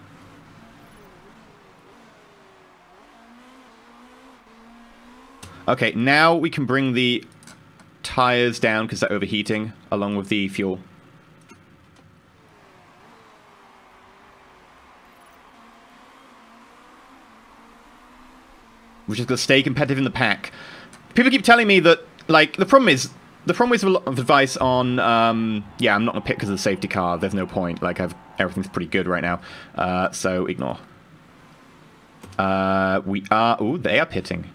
Okay, now we can bring the tires down because they're overheating, along with the fuel. We're just going to stay competitive in the pack. People keep telling me that, like, the problem is a lot of advice on, yeah, I'm not going to pick because of the safety car. There's no point. Like, everything's pretty good right now. So, ignore. We are... Ooh, they are pitting.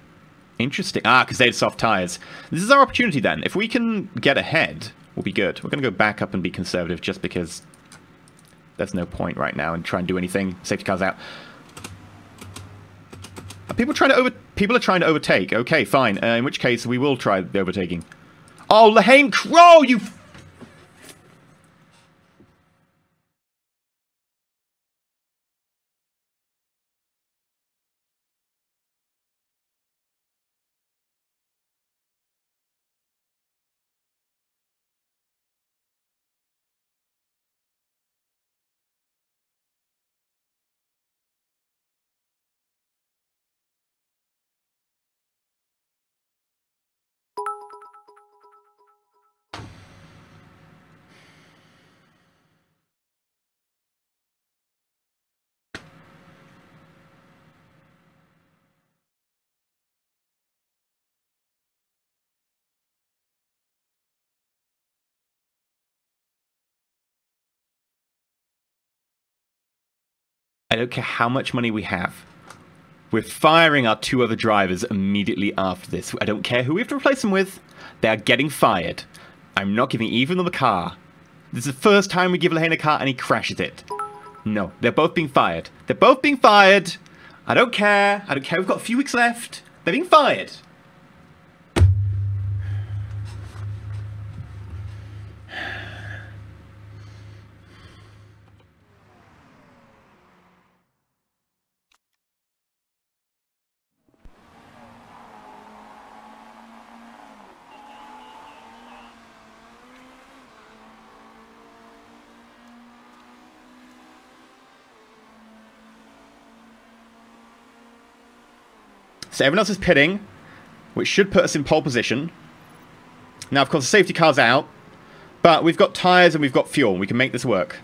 Interesting. Ah, because they had soft tires. This is our opportunity then. If we can get ahead, we'll be good. We're going to go back up and be conservative just because there's no point right now and try and do anything. Safety car's out. People are trying to overtake. Okay, fine. In which case, we will try the overtaking. Oh, Lehane Crow, you... I don't care how much money we have. We're firing our 2 other drivers immediately after this. I don't care who we have to replace them with. They are getting fired. I'm not giving either of them a car. This is the first time we give Lehane a car and he crashes it. No, they're both being fired. They're both being fired. I don't care. I don't care. We've got a few weeks left. They're being fired. So everyone else is pitting, which should put us in pole position. Now, of course, the safety car's out, but we've got tyres and we've got fuel. We can make this work.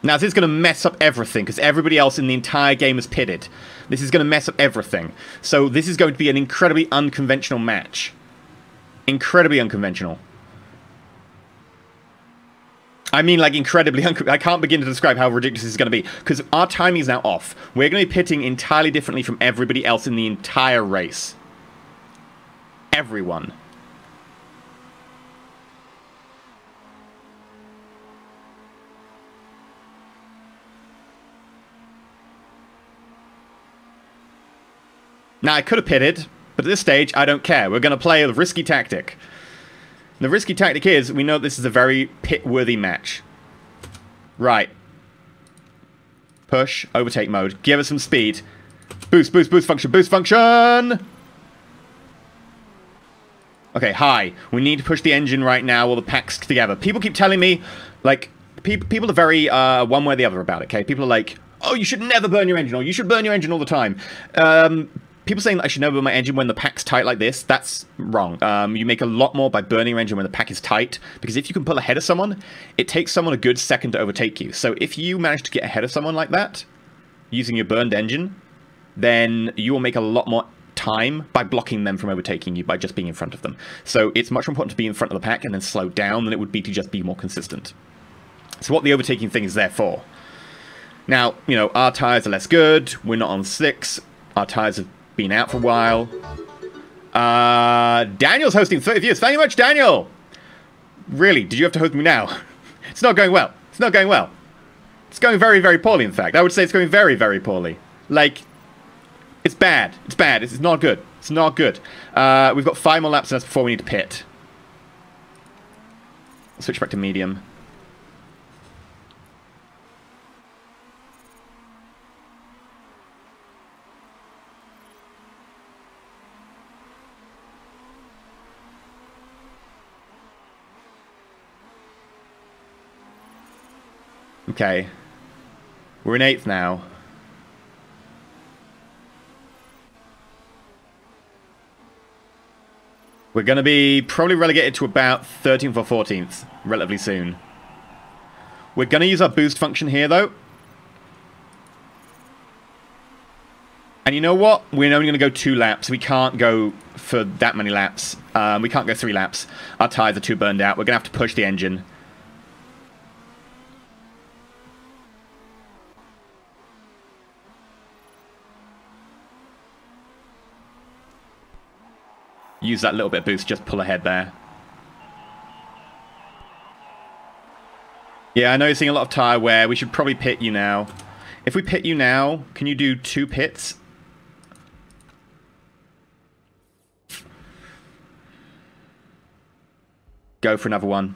Now, this is going to mess up everything, because everybody else in the entire game is pitted. This is going to mess up everything. So this is going to be an incredibly unconventional match. Incredibly unconventional. I mean, like, incredibly unconventional. I can't begin to describe how ridiculous this is going to be, because our timing is now off. We're going to be pitting entirely differently from everybody else in the entire race. Everyone. Now, I could have pitted, but at this stage, I don't care. We're going to play a risky tactic. And the risky tactic is, we know this is a very pit-worthy match. Right. Push, overtake mode. Give us some speed. Boost, boost, boost function, boost function! Okay, high. We need to push the engine right now while the pack's together. People keep telling me, like, people are very one way or the other about it, okay? People are like, oh, you should never burn your engine, or you should burn your engine all the time. People saying that I should never burn my engine when the pack's tight like this, that's wrong. You make a lot more by burning your engine when the pack is tight, because if you can pull ahead of someone, it takes someone a good second to overtake you. So if you manage to get ahead of someone like that, using your burned engine, then you will make a lot more time by blocking them from overtaking you by just being in front of them. So it's much more important to be in front of the pack and then slow down than it would be to just be more consistent. So what the overtaking thing is there for. Now, you know, our tyres are less good. We're not on slicks. Our tyres have been out for a while. Daniel's hosting 30 views. Thank you much, Daniel. Really, did you have to host me now? It's not going well. It's not going well. It's going very, very poorly, in fact. I would say it's going very, very poorly. Like, it's bad. It's bad. It's not good. It's not good. We've got 5 more laps in us before we need to pit. Switch back to medium. Okay. We're in 8th now. We're going to be probably relegated to about 13th or 14th relatively soon. We're going to use our boost function here, though. And you know what? We're only going to go 2 laps. We can't go for that many laps. We can't go 3 laps. Our tyres are too burned out. We're going to have to push the engine. Use that little bit of boost, just pull ahead there. Yeah, I know you're seeing a lot of tyre wear. We should probably pit you now. If we pit you now, can you do 2 pits? Go for another one.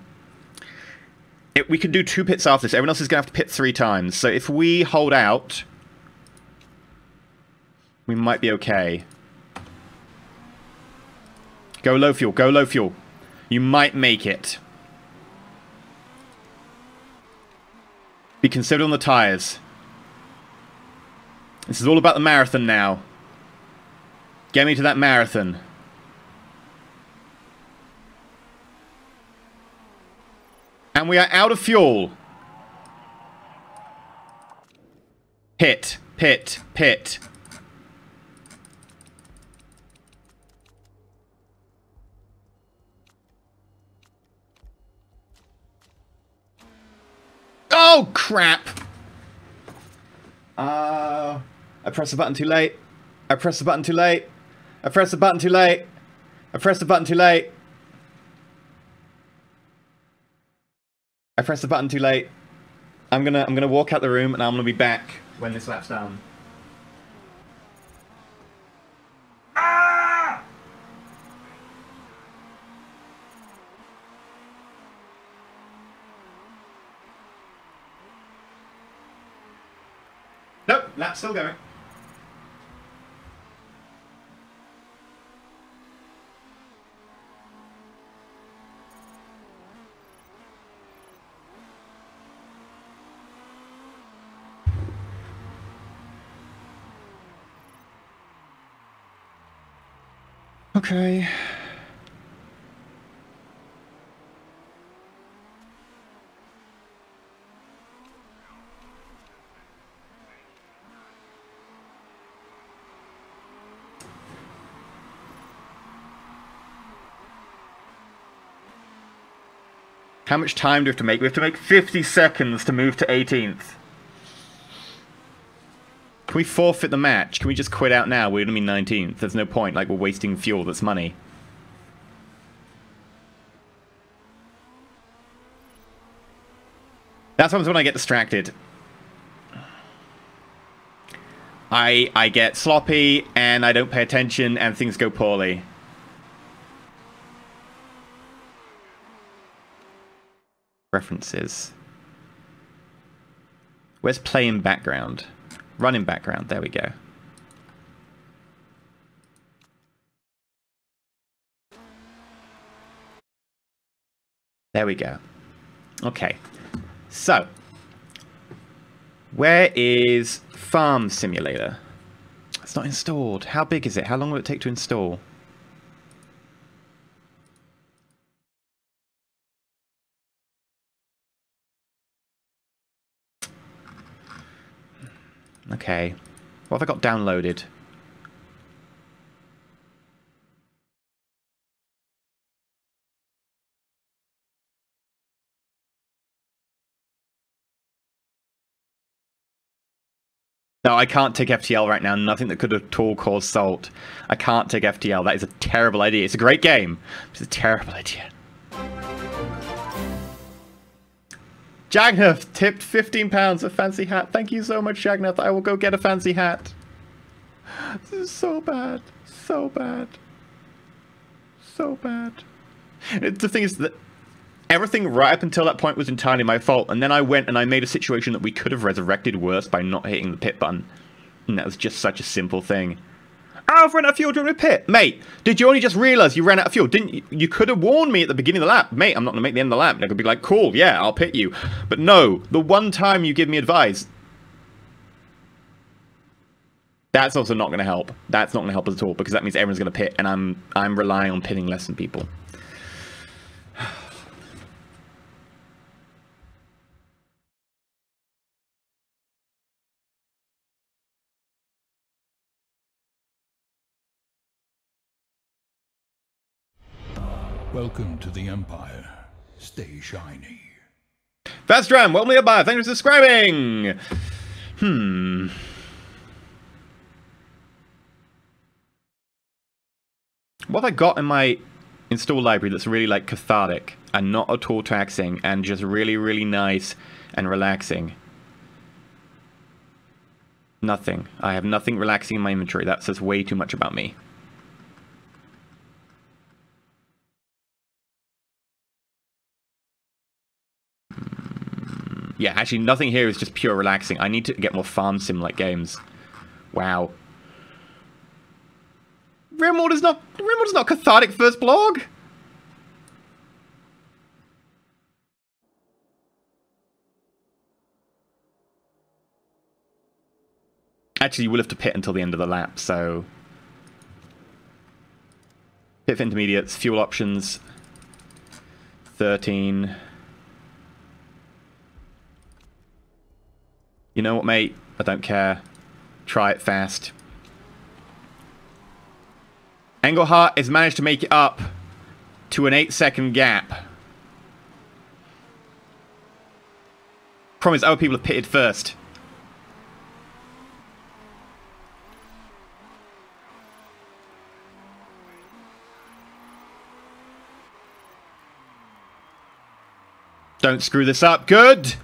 We can do 2 pits after this. Everyone else is going to have to pit 3 times. So if we hold out, we might be okay. Go low fuel, go low fuel. You might make it. Be considered on the tyres. This is all about the marathon now. Get me to that marathon. And we are out of fuel. Pit, pit, pit. Oh, crap! I pressed the button too late. I pressed the button too late. I pressed the button too late. I pressed the button too late. I pressed the button too late. I'm gonna walk out the room and I'm gonna be back when this lap's done. Ah! Nope, lap's still going. Okay. How much time do we have to make? We have to make 50 seconds to move to 18th. Can we forfeit the match? Can we just quit out now? We're going to be 19th. There's no point. Like, we're wasting fuel. That's money. That's what happens when I get distracted. I get sloppy, and I don't pay attention, and things go poorly. References. Where's play in background? Run in background. There we go. There we go. Okay. So, where is Farm Simulator? It's not installed. How big is it? How long will it take to install? Okay. What have I got downloaded? No, I can't take FTL right now. Nothing that could at all cause salt. I can't take FTL. That is a terrible idea. It's a great game. It's a terrible idea. Jagnath tipped £15 a fancy hat. Thank you so much, Jagnath. I will go get a fancy hat. This is so bad. So bad. So bad. The thing is that everything right up until that point was entirely my fault, and then I went and I made a situation that we could have resurrected worse by not hitting the pit button. And that was just such a simple thing. Oh, I've run out of fuel during the pit. Mate, did you only just realise you ran out of fuel? Didn't you? You could have warned me at the beginning of the lap. Mate, I'm not going to make the end of the lap. And I could be like, cool, yeah, I'll pit you. But no, the one time you give me advice, that's also not going to help. That's not going to help us at all, because that means everyone's going to pit, and I'm relying on pitting less than people. Welcome to the Empire. Stay shiny. Fastram, welcome to the Empire. Thanks for subscribing. What have I got in my install library that's really, like, cathartic and not at all taxing and just really, really nice and relaxing? Nothing. I have nothing relaxing in my inventory. That says way too much about me. Yeah, actually, nothing here is just pure relaxing. I need to get more farm sim-like games. Wow. Rimworld is not cathartic first blog. Actually, you will have to pit until the end of the lap, so pit for intermediates, fuel options, 13. You know what, mate? I don't care. Try it fast. Engelhart has managed to make it up to an 8-second gap. Promise, other people have pitted first. Don't screw this up. Good!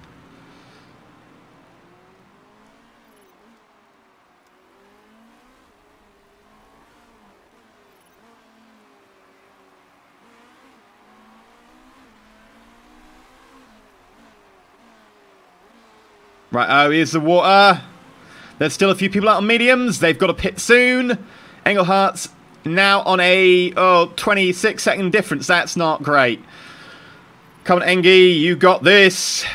Right, oh, here's the water. There's still a few people out on mediums. They've got to pit soon. Engelhart's now on a 26-second difference. That's not great. Come on, Engie, you got this.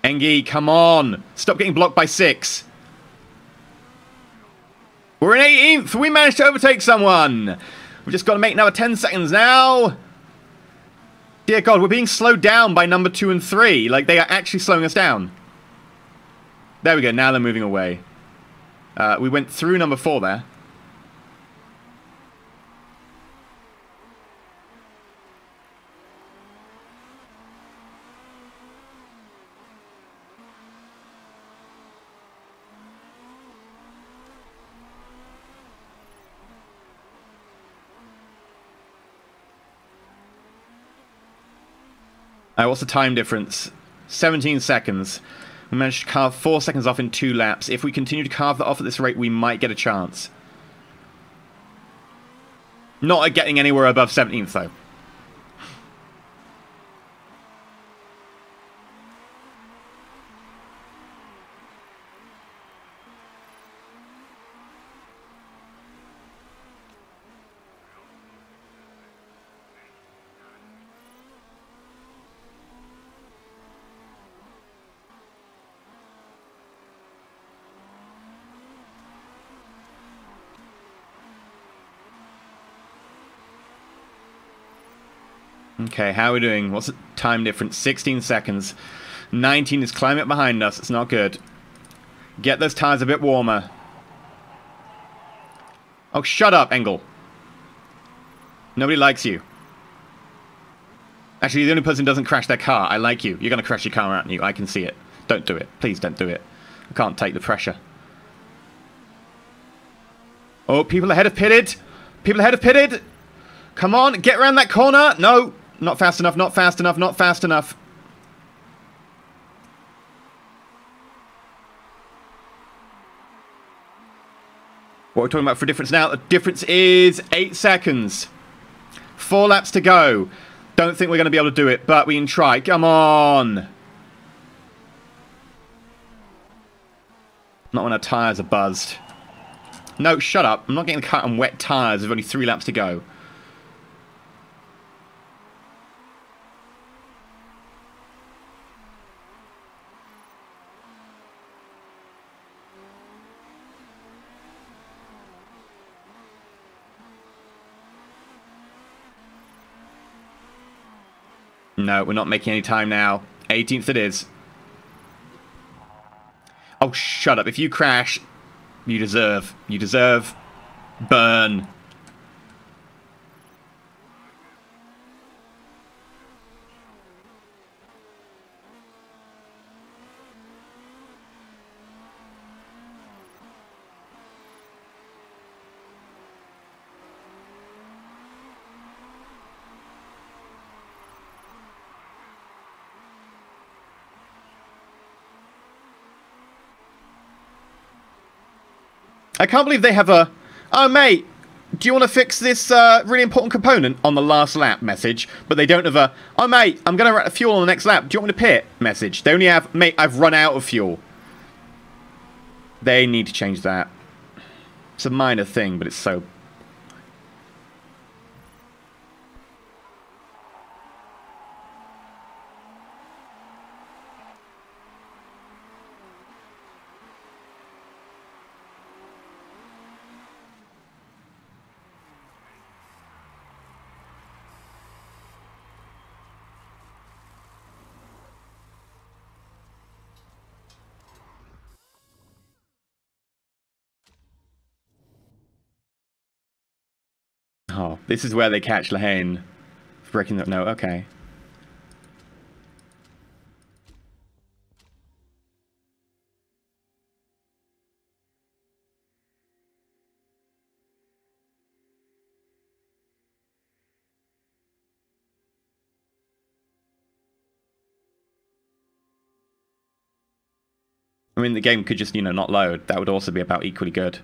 Engie, come on. Stop getting blocked by 6. We're in 18th. We managed to overtake someone. We've just got to make another 10 seconds now. Dear God, we're being slowed down by number 2 and 3. Like, they are actually slowing us down. There we go. Now they're moving away. We went through number 4 there. What's the time difference? 17 seconds. We managed to carve 4 seconds off in 2 laps. If we continue to carve that off at this rate, we might get a chance. Not at getting anywhere above 17th, though. Okay, how are we doing? What's the time difference? 16 seconds. 19 is climbing up behind us. It's not good. Get those tires a bit warmer. Oh, shut up, Engel. Nobody likes you. Actually, the only person who doesn't crash their car. I like you. You're going to crash your car, aren't you? I can see it. Don't do it. Please don't do it. I can't take the pressure. Oh, people ahead have pitted. People ahead have pitted. Come on, get around that corner. No. Not fast enough, not fast enough, not fast enough. What are we talking about for difference now? The difference is 8 seconds. 4 laps to go. Don't think we're going to be able to do it, but we can try. Come on. Not when our tyres are buzzed. No, shut up. I'm not getting cut on wet tyres with only 3 laps to go. No, we're not making any time now. 18th it is. Oh, shut up. If you crash, you deserve. You deserve. Burn. I can't believe they have a, oh mate, do you want to fix this really important component on the last lap message? But they don't have a, oh mate, I'm going to run out of fuel on the next lap. Do you want me to pit message? They only have, mate, I've run out of fuel. They need to change that. It's a minor thing, but it's so... Oh, this is where they catch Lehane. Breaking that. No, okay. I mean, the game could just, you know, not load. That would also be about equally good.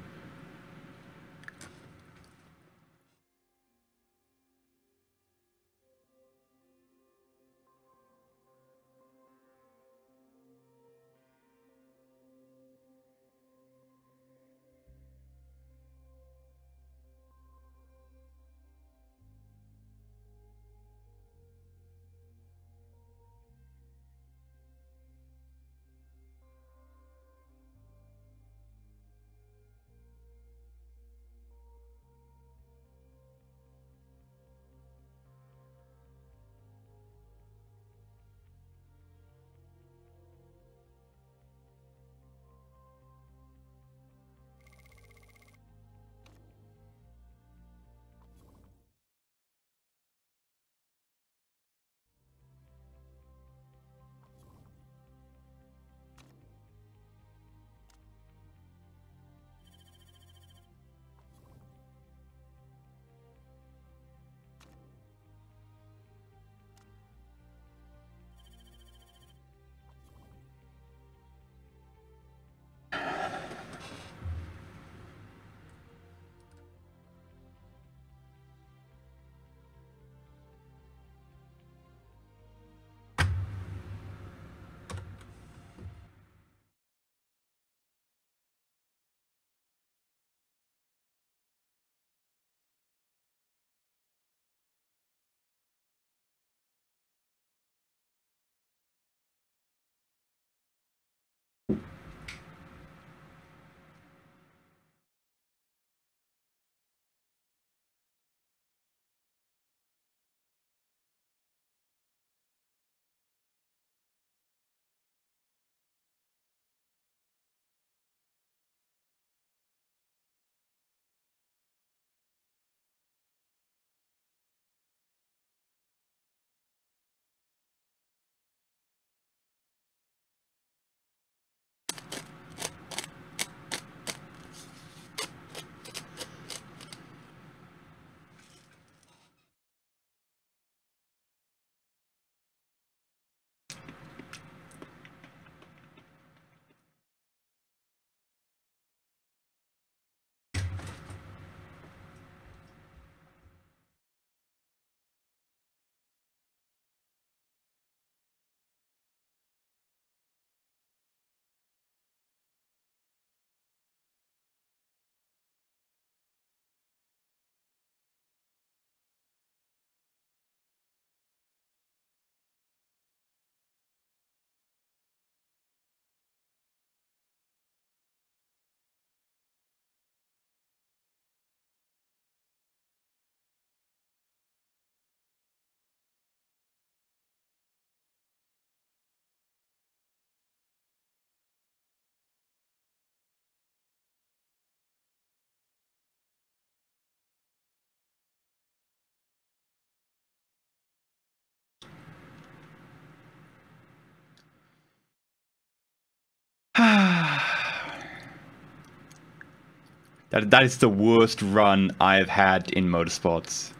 That is the worst run I've had in motorsports.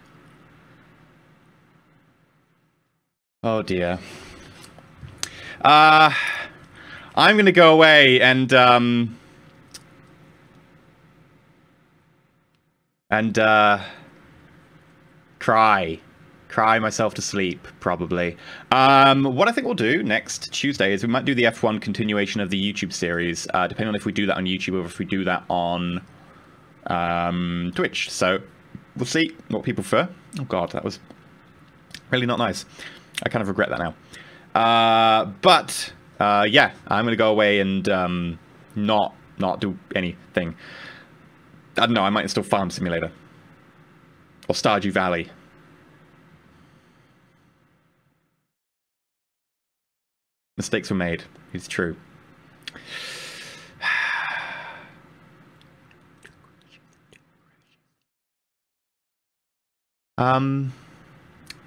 Oh dear. I'm gonna go away and cry myself to sleep, probably. What I think we'll do next Tuesday is we might do the F1 continuation of the YouTube series, depending on if we do that on YouTube or if we do that on Twitch. So we'll see what people prefer. Oh god, that was really not nice. I kind of regret that now. Yeah, I'm gonna go away and not do anything. I don't know, I might install Farm Simulator. Or Stardew Valley. Mistakes were made. It's true.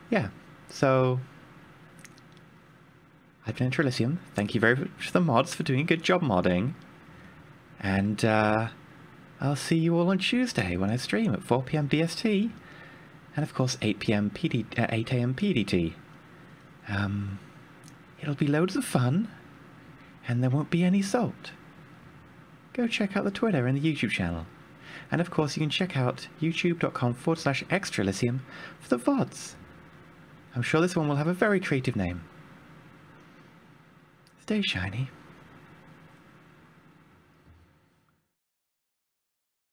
Yeah, so I've been Trilicium. Thank you very much to the mods for doing a good job modding. And I'll see you all on Tuesday when I stream at 4 PM BST. And of course 8 AM PDT. It'll be loads of fun. And there won't be any salt. Go check out the Twitter and the YouTube channel. And of course you can check out youtube.com/extralicium for the VODs. I'm sure this one will have a very creative name. Stay shiny.